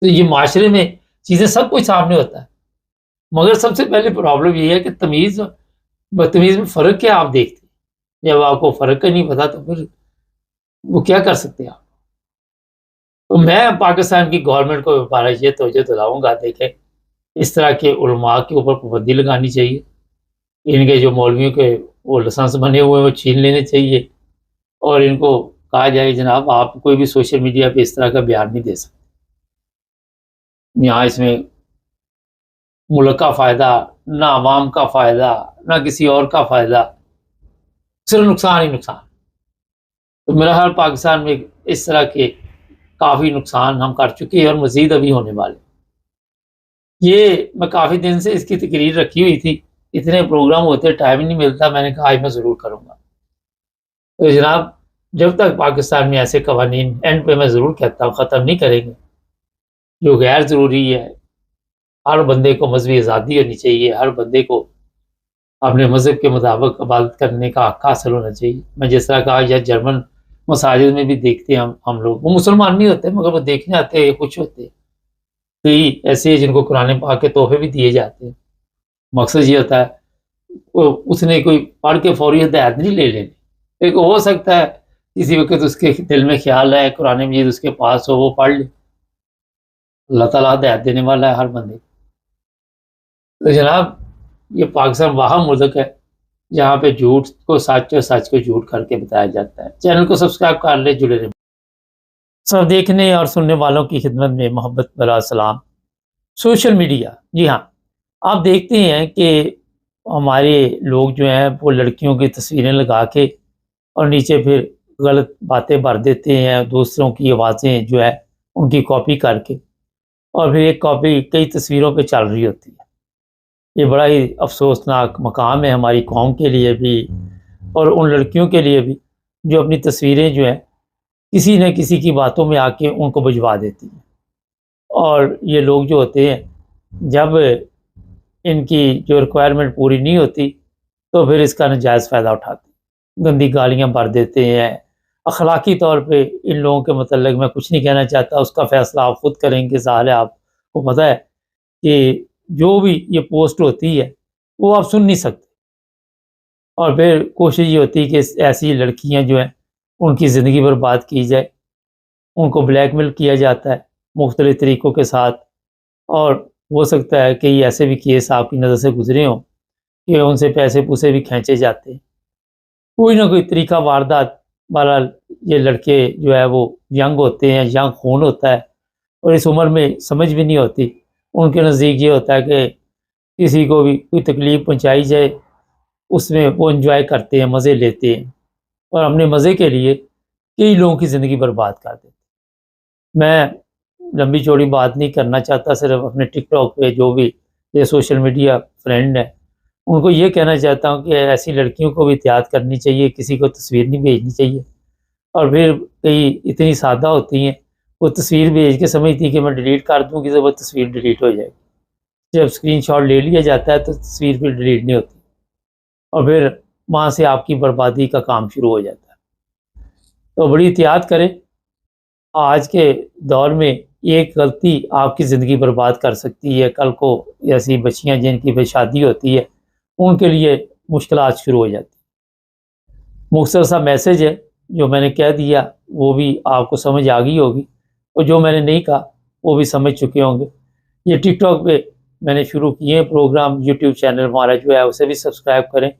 A: تو یہ معاشرے میں چیزیں سب کچھ سامنے ہوتا ہے، مگر سب سے پہلے پرابلم یہ ہے کہ تمیز بدتمیز میں فرق کیا آپ دیکھتے ہیں. جب آپ کو فرق کا نہیں پتا تو پھر وہ کیا کر سکتے ہیں آپ. تو میں پاکستان کی گورنمنٹ کو بارہ یہ توجہ دلاؤں گا، دیکھیں اس طرح کے علماء کے اوپر پابندی لگانی چاہیے. ان کے جو مولویوں کے وہ لائسنس بنے ہوئے ہیں وہ چھین لینے چاہیے، اور ان کو کہا جائے جناب آپ کوئی بھی سوشل میڈیا پہ اس طرح کا بیان نہیں دے سکتے. یہاں اس میں ملک کا فائدہ، نہ عوام کا فائدہ، نہ کسی اور کا فائدہ. صرف نقصان ہی نقصان. تو میرا خیال پاکستان میں اس طرح کے کافی نقصان ہم کر چکے ہیں اور مزید ابھی ہونے والے. یہ میں کافی دن سے اس کی تقریر رکھی ہوئی تھی، اتنے پروگرام ہوتے ٹائم ہی نہیں ملتا. میں نے کہا آج میں ضرور کروں گا. تو جناب جب تک پاکستان میں ایسے قوانین، اینڈ پہ میں ضرور کہتا ہوں، ختم نہیں کریں گے، جو غیر ضروری ہے. ہر بندے کو مذہبی آزادی ہونی چاہیے، ہر بندے کو اپنے مذہب کے مطابق عبادت کرنے کا حق حاصل ہونا چاہیے. میں جس طرح کہا، یا جرمن مساجد میں بھی دیکھتے ہیں ہم لوگ، وہ مسلمان نہیں ہوتے مگر وہ دیکھنے آتے ہیں، خوش ہوتے ہیں. کئی ایسے ہیں جن کو قرآن پاک کے تحفے بھی دیے جاتے ہیں. مقصد یہ ہوتا ہے اس نے کوئی پڑھ کے فوری ہدایت نہیں لے لینی. ایک ہو سکتا ہے کسی وقت اس کے دل میں خیال ہے قرآن مجید اس کے پاس ہو، وہ پڑھ لے. اللہ تعالیٰ ہدایت دینے والا ہے ہر بندے کو. تو جناب یہ پاکستان واہ ملک ہے جہاں پہ جھوٹ کو سچ اور سچ کو جھوٹ کر کے بتایا جاتا ہے. چینل کو سبسکرائب کر لے، جڑے رہے. سب دیکھنے اور سننے والوں کی خدمت میں محبت بھرا سلام. سوشل میڈیا، جی ہاں، آپ دیکھتے ہیں کہ ہمارے لوگ جو ہیں وہ لڑکیوں کی تصویریں لگا کے اور نیچے پھر غلط باتیں بھر دیتے ہیں، دوسروں کی آوازیں جو ہے ان کی کاپی کر کے، اور پھر ایک کاپی کئی تصویروں پہ چل رہی ہوتی ہے. یہ بڑا ہی افسوسناک مقام ہے ہماری قوم کے لیے بھی اور ان لڑکیوں کے لیے بھی جو اپنی تصویریں جو ہیں کسی نہ کسی کی باتوں میں آ کے ان کو بھجوا دیتی ہیں. اور یہ لوگ جو ہوتے ہیں جب ان کی جو ریکوائرمنٹ پوری نہیں ہوتی تو پھر اس کا ناجائز فائدہ اٹھاتے ہیں، گندی گالیاں بھر دیتے ہیں. اخلاقی طور پہ ان لوگوں کے متعلق میں کچھ نہیں کہنا چاہتا، اس کا فیصلہ آپ خود کریں گے. ظاہر ہے آپ کو پتہ ہے کہ جو بھی یہ پوسٹ ہوتی ہے وہ آپ سن نہیں سکتے. اور پھر کوشش یہ ہوتی ہے کہ ایسی لڑکیاں جو ہیں ان کی زندگی برباد کی جائے، ان کو بلیک میل کیا جاتا ہے مختلف طریقوں کے ساتھ. اور ہو سکتا ہے کہ یہ ایسے بھی کیس آپ کی نظر سے گزرے ہوں کہ ان سے پیسے پوسے بھی کھینچے جاتے ہیں. کوئی نہ کوئی طریقہ واردات. بہرحال یہ لڑکے جو ہے وہ ینگ ہوتے ہیں، ینگ خون ہوتا ہے اور اس عمر میں سمجھ بھی نہیں ہوتی. ان کے نزدیک یہ ہوتا ہے کہ کسی کو بھی کوئی تکلیف پہنچائی جائے اس میں وہ انجوائے کرتے ہیں، مزے لیتے ہیں اور اپنے مزے کے لیے کئی لوگوں کی زندگی برباد کر دیتے. میں لمبی چوڑی بات نہیں کرنا چاہتا، صرف اپنے ٹک ٹاک پہ جو بھی یہ سوشل میڈیا فرینڈ ہیں ان کو یہ کہنا چاہتا ہوں کہ ایسی لڑکیوں کو بھی احتیاط کرنی چاہیے، کسی کو تصویر نہیں بھیجنی چاہیے. اور پھر کئی اتنی سادہ ہوتی ہیں، وہ تصویر بھیج کے سمجھتی کہ میں ڈیلیٹ کر دوں گی تو وہ تصویر ڈیلیٹ ہو جائے گی. جب اسکرین شاٹ لے لیا جاتا ہے تو تصویر پھر ڈیلیٹ نہیں ہوتی اور پھر وہاں سے آپ کی بربادی کا کام شروع ہو جاتا ہے. تو بڑی احتیاط کریں. آج کے دور میں ایک غلطی آپ کی زندگی برباد کر سکتی ہے. کل کو ایسی بچیاں جن کی شادی ہوتی ہے ان کے لیے مشکلات شروع ہو جاتی. مختصر سا میسج ہے جو میں نے کہہ دیا، وہ بھی آپ کو سمجھ آ گئی ہوگی، اور جو میں نے نہیں کہا وہ بھی سمجھ چکے ہوں گے. یہ ٹک ٹاک پہ میں نے شروع کیے ہیں پروگرام. یوٹیوب چینل ہمارا جو ہے اسے بھی سبسکرائب کریں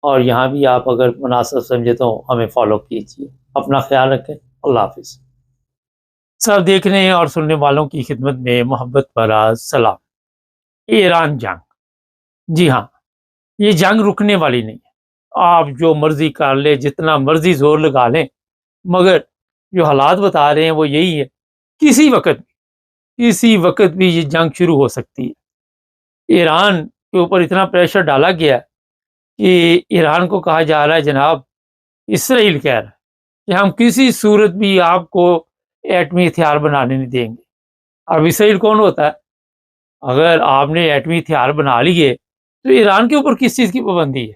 A: اور یہاں بھی آپ اگر مناسب سمجھے تو ہمیں فالو کیجیے. اپنا خیال رکھیں. اللہ حافظ. سب دیکھنے اور سننے والوں کی خدمت میں محبت بھرا سلام. ایران جنگ، جی ہاں، یہ جنگ رکنے والی نہیں ہے. آپ جو مرضی کر لیں، جتنا مرضی زور لگا لیں، مگر جو حالات بتا رہے ہیں وہ یہی ہے. کسی وقت بھی یہ جنگ شروع ہو سکتی ہے. ایران کے اوپر اتنا پریشر ڈالا گیا کہ ایران کو کہا جا رہا ہے، جناب اسرائیل کہہ رہا ہے کہ ہم کسی صورت بھی آپ کو ایٹمی ہتھیار بنانے نہیں دیں گے. اب اسرائیل کون ہوتا ہے؟ اگر آپ نے ایٹمی ہتھیار بنا لیے تو ایران کے اوپر کس چیز کی پابندی ہے؟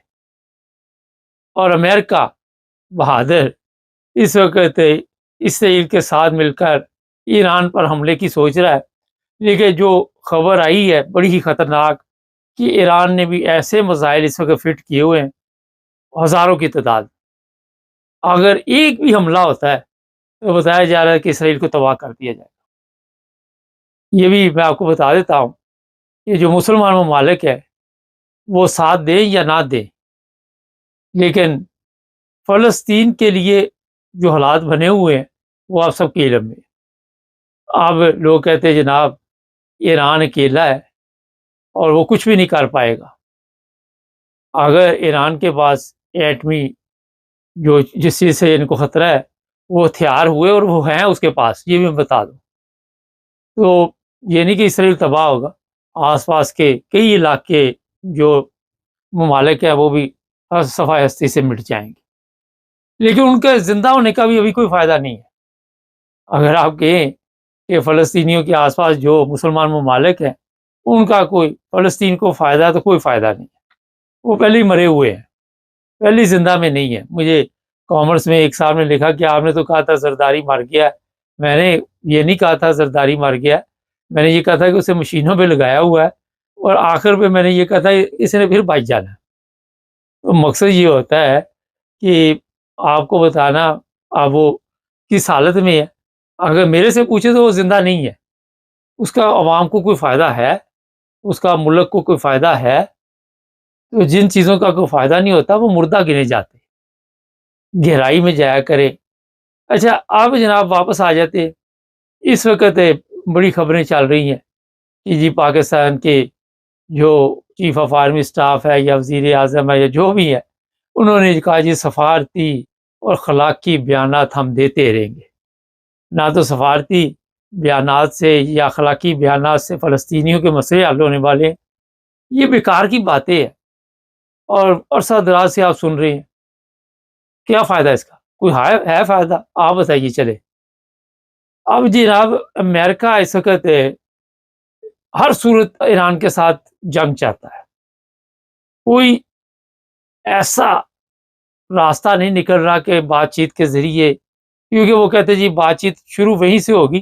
A: اور امریکہ بہادر اس وقت اسرائیل کے ساتھ مل کر ایران پر حملے کی سوچ رہا ہے. لیکن جو خبر آئی ہے بڑی ہی خطرناک کہ ایران نے بھی ایسے میزائل اس وقت فٹ کیے ہوئے ہیں ہزاروں کی تعداد. اگر ایک بھی حملہ ہوتا ہے تو بتایا جا رہا ہے کہ اسرائیل کو تباہ کر دیا جائے گا. یہ بھی میں آپ کو بتا دیتا ہوں کہ جو مسلمان ممالک ہے وہ ساتھ دیں یا نہ دیں، لیکن فلسطین کے لیے جو حالات بنے ہوئے ہیں وہ آپ سب کے علم میں. اب لوگ کہتے ہیں جناب ایران اکیلا ہے اور وہ کچھ بھی نہیں کر پائے گا. اگر ایران کے پاس ایٹمی جو جس چیز سے ان کو خطرہ ہے وہ ہتھیار ہوئے اور وہ ہیں اس کے پاس، یہ بھی میں بتا دوں۔ تو یہ نہیں کہ اسرائیل تباہ ہوگا، آس پاس کے کئی علاقے جو ممالک ہیں وہ بھی صفحہ ہستی سے مٹ جائیں گے، لیکن ان کے زندہ ہونے کا بھی ابھی کوئی فائدہ نہیں ہے۔ اگر آپ کہیں کہ فلسطینیوں کے آس پاس جو مسلمان ممالک ہیں ان کا کوئی فلسطین کو فائدہ، تو کوئی فائدہ نہیں ہے، وہ پہلے ہی مرے ہوئے ہیں، پہلے ہی زندہ میں نہیں ہے۔ مجھے کامرس میں ایک صاحب نے لکھا کہ آپ نے تو کہا تھا زرداری مر گیا، میں نے یہ نہیں کہا تھا زرداری مر گیا، میں نے یہ کہا تھا کہ اسے مشینوں پہ لگایا ہوا ہے، اور آخر پہ میں نے یہ کہا تھا اس نے پھر بچ جانا ہے۔ تو مقصد یہ ہوتا ہے کہ آپ کو بتانا اب وہ کس حالت میں ہے۔ اگر میرے سے پوچھے تو وہ زندہ نہیں ہے، اس کا عوام کو کوئی فائدہ ہے، اس کا ملک کو کوئی فائدہ ہے؟ تو جن چیزوں کا کوئی فائدہ نہیں ہوتا وہ مردہ گنے جاتے، گہرائی میں جایا کرے۔ اچھا آپ جناب واپس آ جاتے، اس وقت بڑی خبریں چل رہی ہیں کہ جی پاکستان کے جو چیف آف آرمی اسٹاف ہے یا وزیر اعظم ہے یا جو بھی ہے، انہوں نے کہا جی سفارتی اور اخلاقی بیانات ہم دیتے رہیں گے، نہ تو سفارتی بیانات سے یا اخلاقی بیانات سے فلسطینیوں کے مسئلے حل ہونے والے ہیں، یہ بیکار کی باتیں ہیں، اور عرصہ دراز سے آپ سن رہے ہیں، کیا فائدہ اس کا؟ کوئی ہے فائدہ؟ آپ بتائیے چلے۔ اب جناب امریکہ اس وقت ہر صورت ایران کے ساتھ جنگ چاہتا ہے، کوئی ایسا راستہ نہیں نکل رہا کہ بات چیت کے ذریعے، کیونکہ وہ کہتے جی بات چیت شروع وہیں سے ہوگی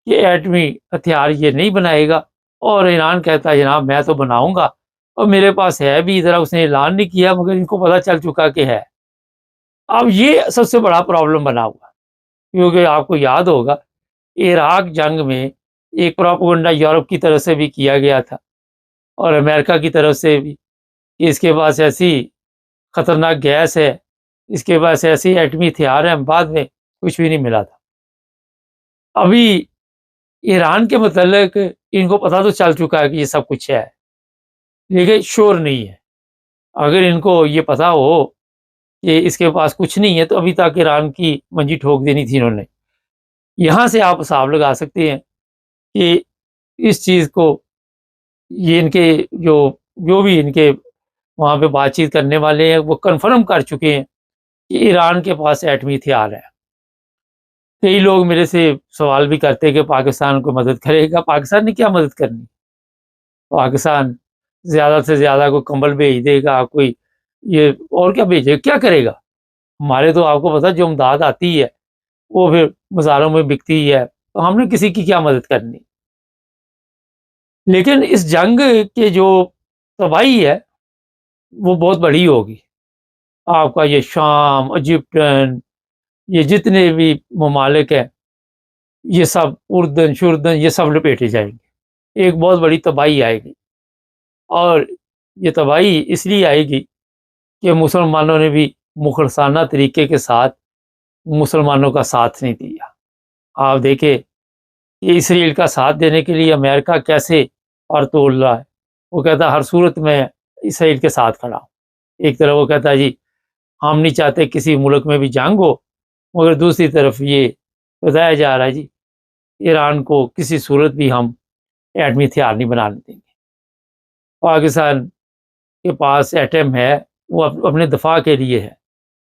A: کہ ایٹمی ہتھیار یہ نہیں بنائے گا، اور ایران کہتا ہے جناب میں تو بناؤں گا، اور میرے پاس ہے بھی، ذرا اس نے اعلان نہیں کیا مگر ان کو پتہ چل چکا کہ ہے۔ اب یہ سب سے بڑا پرابلم بنا ہوا، کیونکہ آپ کو یاد ہوگا عراق جنگ میں ایک پروپیگنڈا یورپ کی طرف سے بھی کیا گیا تھا اور امریکہ کی طرف سے بھی کہ اس کے پاس ایسی خطرناک گیس ہے، اس کے پاس ایسی ایٹمی ہتھیار ہیں، بعد میں کچھ بھی نہیں ملا تھا۔ ابھی ایران کے متعلق ان کو پتہ تو چل چکا ہے کہ یہ سب کچھ ہے، لیکن شور نہیں ہے۔ اگر ان کو یہ پتہ ہو کہ اس کے پاس کچھ نہیں ہے تو ابھی تک ایران کی منجی ٹھوک دینی تھی انہوں نے۔ یہاں سے آپ حساب لگا سکتے ہیں کہ اس چیز کو یہ ان کے جو بھی ان کے وہاں پہ بات چیت کرنے والے ہیں وہ کنفرم کر چکے ہیں کہ ایران کے پاس ایٹمی ہتھیار ہے۔ کئی لوگ میرے سے سوال بھی کرتے کہ پاکستان کو مدد کرے گا۔ پاکستان نے کیا مدد کرنی؟ پاکستان زیادہ سے زیادہ کوئی کمبل بھیج دے گا، کوئی یہ اور کیا بھیجے، کیا کرے گا؟ ہمارے تو آپ کو پتا جو امداد آتی ہے وہ پھر بازاروں میں بکتی ہے، تو ہم نے کسی کی کیا مدد کرنی؟ لیکن اس جنگ کے جو تباہی ہے وہ بہت بڑی ہوگی۔ آپ کا یہ شام، ایجپٹن، یہ جتنے بھی ممالک ہیں، یہ سب اردن یہ سب لپیٹے جائیں گے، ایک بہت بڑی تباہی آئے گی۔ اور یہ تباہی اس لیے آئے گی کہ مسلمانوں نے بھی مخلصانہ طریقے کے ساتھ مسلمانوں کا ساتھ نہیں دیا۔ آپ دیکھیں کہ اسرائیل کا ساتھ دینے کے لیے امریکہ کیسے اور تول رہا ہے، وہ کہتا ہے ہر صورت میں اسرائیل کے ساتھ کھڑا ہوں۔ ایک طرف وہ کہتا ہے جی ہم نہیں چاہتے کسی ملک میں بھی جنگ ہو، مگر دوسری طرف یہ بتایا جا رہا ہے جی ایران کو کسی صورت بھی ہم ایٹمی ہتھیار نہیں بنانے دیں گے۔ پاکستان کے پاس ایٹم ہے، وہ اپنے دفاع کے لیے ہے،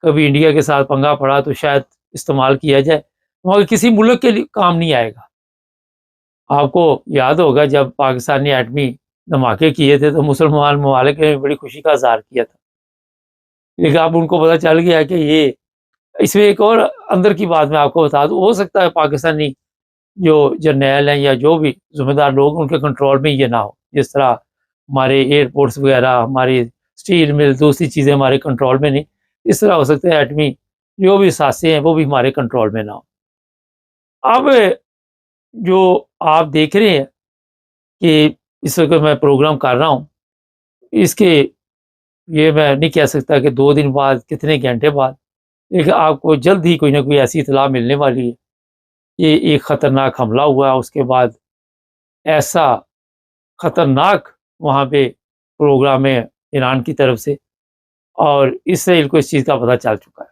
A: کبھی انڈیا کے ساتھ پنگا پڑا تو شاید استعمال کیا جائے، مگر کسی ملک کے لیے کام نہیں آئے گا۔ آپ کو یاد ہوگا جب پاکستان نے ایٹمی دھماکے کیے تھے تو مسلمان ممالک نے بڑی خوشی کا اظہار کیا تھا، لیکن اب ان کو پتہ چل گیا کہ یہ اس میں ایک اور اندر کی بات میں آپ کو بتا دوں، ہو سکتا ہے پاکستانی جو جرنیل ہیں یا جو بھی ذمہ دار لوگ ان کے کنٹرول میں یہ نہ ہو، جس طرح ہمارے ایئرپورٹس وغیرہ، ہماری اسٹیل مل، دوسری چیزیں ہمارے کنٹرول میں نہیں، اس طرح ہو سکتا ہے ایٹمی جو بھی سانسیں ہیں وہ بھی ہمارے کنٹرول میں نہ ہو۔ اب جو آپ دیکھ رہے ہیں کہ اس وقت میں پروگرام کر رہا ہوں، اس کے یہ میں نہیں کہہ سکتا کہ 2 دن بعد کتنے گھنٹے بعد، لیکن آپ کو جلد ہی کوئی نہ کوئی ایسی اطلاع ملنے والی ہے کہ ایک خطرناک حملہ ہوا، اس کے بعد ایسا خطرناک وہاں پہ پروگرام ہے ایران کی طرف سے، اور اسرائیل کو اس چیز کا پتہ چل چکا ہے۔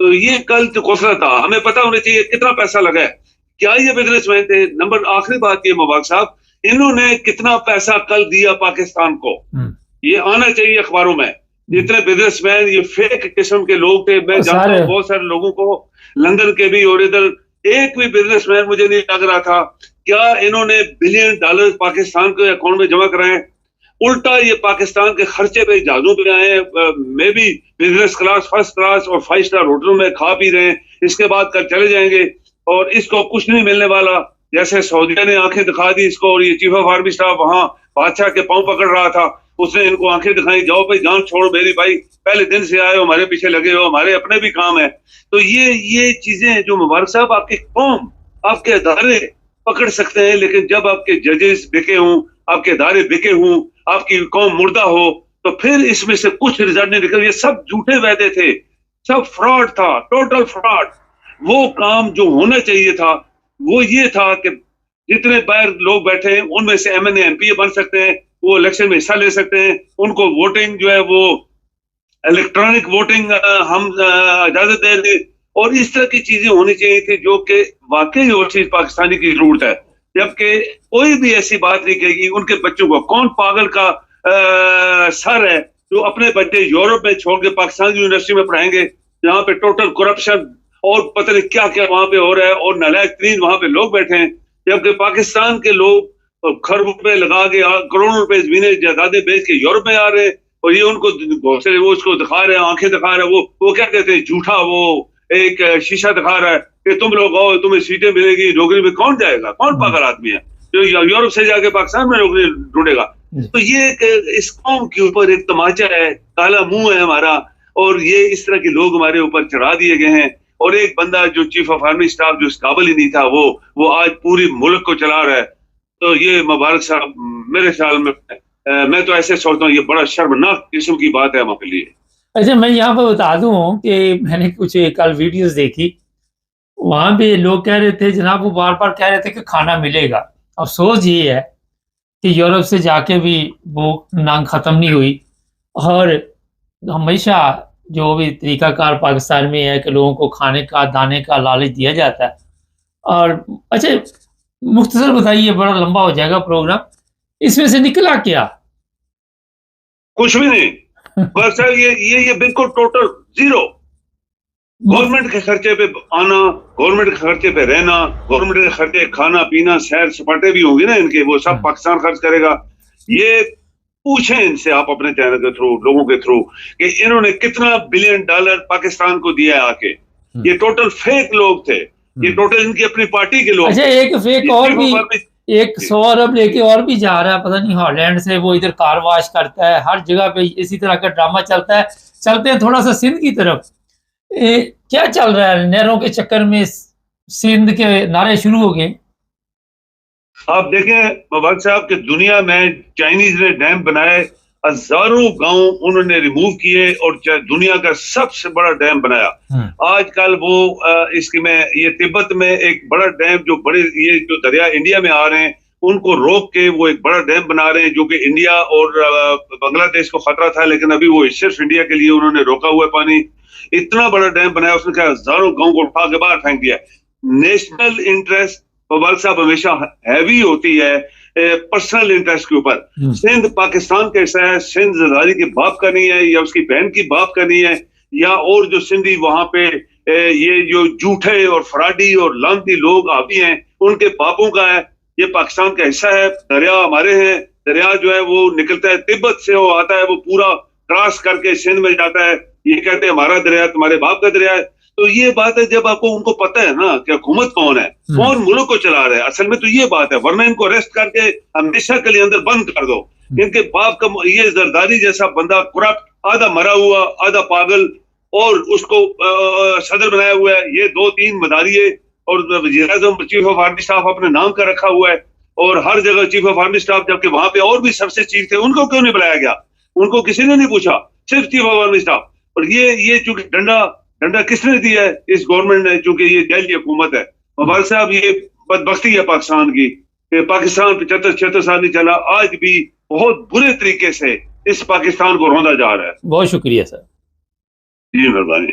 F: تو یہ کل تو کوسرا تھا, ہمیں پتا ہونا چاہیے کتنا پیسہ لگا ہے, کیا یہ بزنس مین تھے. نمبر آخری بات یہ مبارک صاحب, انہوں نے کتنا پیسہ کل دیا پاکستان کو, یہ آنا چاہیے اخباروں میں. جتنے بزنس مین یہ فیک قسم کے لوگ تھے, میں جانتا ہوں بہت سارے لوگوں کو لندن کے بھی, اور ادھر ایک بھی بزنس مین مجھے نہیں لگ رہا تھا کیا انہوں نے $بلین پاکستان کے اکاؤنٹ میں جمع کرائے. الٹا یہ پاکستان کے خرچے پہ جہازوں پہ آئے ہیں, میں بھی بزنس کلاس, فرسٹ کلاس اور 5 اسٹار ہوٹلوں میں کھا پی رہے ہیں, اس کے بعد کل چلے جائیں گے اور اس کو کچھ نہیں ملنے والا. جیسے سعودیہ نے آنکھیں دکھا دی اس کو, اور یہ چیف آف آرمی اسٹاف وہاں بادشاہ کے پاؤں پکڑ رہا تھا, اس نے ان کو آنکھیں دکھائی, جاؤ بھائی جان چھوڑ میری بھائی, پہلے دن سے آئے ہو, ہمارے پیچھے لگے ہو, ہمارے اپنے بھی کام ہے. تو یہ چیزیں جو مبارک صاحب آپ کی قوم, آپ کے ادارے پکڑ سکتے ہیں, لیکن جب آپ کے ججز بکے ہوں, آپ کے ادارے بکے ہوں, آپ کی قوم مردہ ہو, تو پھر اس میں سے کچھ رزلٹ نہیں نکل. یہ سب جھوٹے وعدے تھے, سب فراڈ تھا, ٹوٹل فراڈ. وہ کام جو ہونا چاہیے تھا وہ یہ تھا کہ جتنے باہر لوگ بیٹھے ہیں ان میں سے MNA MP بن سکتے ہیں, وہ الیکشن میں حصہ لے سکتے ہیں, ان کو ووٹنگ جو ہے وہ الیکٹرانک ووٹنگ ہم اجازت دے دیں, اور اس طرح کی چیزیں ہونی چاہیے تھی جو کہ واقعی اوورسیز پاکستانی کی ضرورت ہے. جبکہ کوئی بھی ایسی بات نہیں کہے گی. ان کے بچوں کو کون پاگل کا سر ہے جو اپنے بچے یورپ میں چھوڑ کے پاکستان کی یونیورسٹی میں پڑھائیں گے جہاں پہ ٹوٹل کرپشن اور پتہ نہیں کیا کیا وہاں پہ ہو رہا ہے, اور نالائق ترین وہاں پہ لوگ بیٹھے ہیں, جبکہ پاکستان کے لوگ کھرب روپے لگا کے, کروڑوں روپے زمینیں جائیدادیں بیچ کے یورپ میں آ رہے ہیں, اور یہ ان کو وہ اس کو دکھا رہے ہیں, آنکھیں دکھا رہے ہیں, وہ کیا کہتے ہیں جھوٹا, وہ ایک شیشہ دکھا رہا ہے کہ تم لوگ آؤ, تمہیں سیٹیں ملے گی, نوکری میں کون جائے گا, کون پاگل آدمی ہے جو یورپ سے جا کے پاکستان میں نوکری ڈھونڈے گا. تو یہ اس قوم کے اوپر ایک تماچا ہے, کالا منہ ہے ہمارا, اور یہ اس طرح کے لوگ ہمارے اوپر چڑھا دیے گئے ہیں. اور ایک بندہ جو چیف آف آرمی اسٹاف جو اس قابل ہی نہیں تھا, وہ آج پوری ملک کو چلا رہا ہے. تو یہ مبارک صاحب میرے خیال میں تو ایسے سوچتا ہوں یہ بڑا شرمناک قسم کی بات ہے ہمارے لیے.
A: اچھا میں یہاں پہ بتا دوں کہ میں نے کچھ کل ویڈیوز دیکھی, وہاں پہ لوگ کہہ رہے تھے جناب, وہ بار بار کہہ رہے تھے کہ کھانا ملے گا. افسوس یہ ہے کہ یورپ سے جا کے بھی وہ نانگ ختم نہیں ہوئی, اور ہمیشہ جو بھی طریقہ کار پاکستان میں ہے کہ لوگوں کو کھانے کا, دانے کا لالچ دیا جاتا ہے. اور اچھا مختصر بتائیے, بڑا لمبا ہو جائے گا پروگرام, اس میں سے نکلا کیا؟
F: کچھ بھی نہیں بس یہ بالکل ٹوٹل زیرو. گورنمنٹ کے خرچے پہ آنا, گورنمنٹ کے خرچے پہ رہنا, گورنمنٹ کے خرچے کھانا پینا, سیر سپاٹے بھی ہوں گے نا ان کے, وہ سب پاکستان خرچ کرے گا. یہ پوچھیں ان سے آپ اپنے چینل کے تھرو, لوگوں کے تھرو, کہ انہوں نے کتنا $1 بلین پاکستان کو دیا ہے آ کے. یہ ٹوٹل فیک لوگ تھے, یہ ٹوٹل ان کی اپنی پارٹی کے لوگ.
A: اچھا ایک فیک اور بھی, ایک 100 ارب لے کے اور بھی جا رہا ہے, پتہ نہیں ہالینڈ سے, وہ ادھر کار واش کرتا ہے, ہر جگہ پہ اسی طرح کا ڈرامہ چلتا ہے. چلتے ہیں تھوڑا سا سندھ کی طرف, کیا چل رہا ہے نہروں کے چکر میں, سندھ کے نعرے شروع ہو گئے.
F: آپ دیکھیں مبارک صاحب کہ دنیا میں چائنیز نے ڈیم بنائے, ہزاروں گاؤں انہوں نے ریموو کیے, اور دنیا کا سب سے بڑا ڈیم بنایا. آج کل وہ اس کی میں یہ تبت میں ایک بڑا ڈیم, جو بڑے یہ جو دریا انڈیا میں آ رہے ہیں ان کو روک کے وہ ایک بڑا ڈیم بنا رہے ہیں, جو کہ انڈیا اور بنگلہ دیش کو خطرہ تھا, لیکن ابھی وہ صرف انڈیا کے لیے انہوں نے روکا ہوا ہے پانی. اتنا بڑا ڈیم بنایا, اس نے کہا ہزاروں گاؤں کو اٹھا کے باہر پھینک دیا. نیشنل انٹرسٹ مبارک صاحب ہمیشہ ہیوی ہوتی ہے پرسنل انٹرسٹ کے اوپر. سندھ پاکستان کا حصہ ہے, سندھ زرداری کے باپ کا نہیں ہے, یا اس کی بہن کی باپ کا نہیں ہے, یا اور جو سندھی وہاں پہ یہ جو جھوٹے اور فراڈی اور لانتی لوگ آبی ہیں ان کے باپوں کا ہے. یہ پاکستان کا حصہ ہے. دریا ہمارے ہیں, دریا جو ہے وہ نکلتا ہے تبت سے, وہ آتا ہے, وہ پورا کراس کر کے سندھ میں جاتا ہے. یہ کہتے ہیں ہمارا دریا تمہارے باپ کا دریا ہے. تو یہ بات ہے, جب آپ کو ان کو پتہ ہے نا کہ حکومت کون ہے, کون ملک کو چلا رہا ہے, اصل میں تو یہ بات ہے. ورنہ ان کو اریسٹ کر کے ہمیشہ کے لیے اندر بند کر دو. ان کے باپ کا یہ زرداری جیسا بندہ کرپٹ, آدھا مرا ہوا آدھا پاگل, اور اس کو صدر بنایا ہوا ہے. یہ 2-3 مداریے اور وزیر اعظم چیف آف آرمی اسٹاف اپنے نام کا رکھا ہوا ہے, اور ہر جگہ چیف آف آرمی اسٹاف, جبکہ وہاں پہ اور بھی سب سے چیف تھے, ان کو کیوں نہیں بلایا گیا؟ ان کو کسی نے نہیں پوچھا, صرف چیف آف آرمی اسٹاف. اور یہ چونکہ ڈنڈا کس نے دیا ہے؟ اس گورنمنٹ نے, چونکہ یہ دہلی حکومت ہے. مبارک صاحب یہ بدبختی ہے پاکستان کی کہ پاکستان 75-76 سال نہیں چلا, آج بھی بہت برے طریقے سے اس پاکستان کو روندا جا رہا ہے.
A: بہت شکریہ سر.
F: جی مہربانی.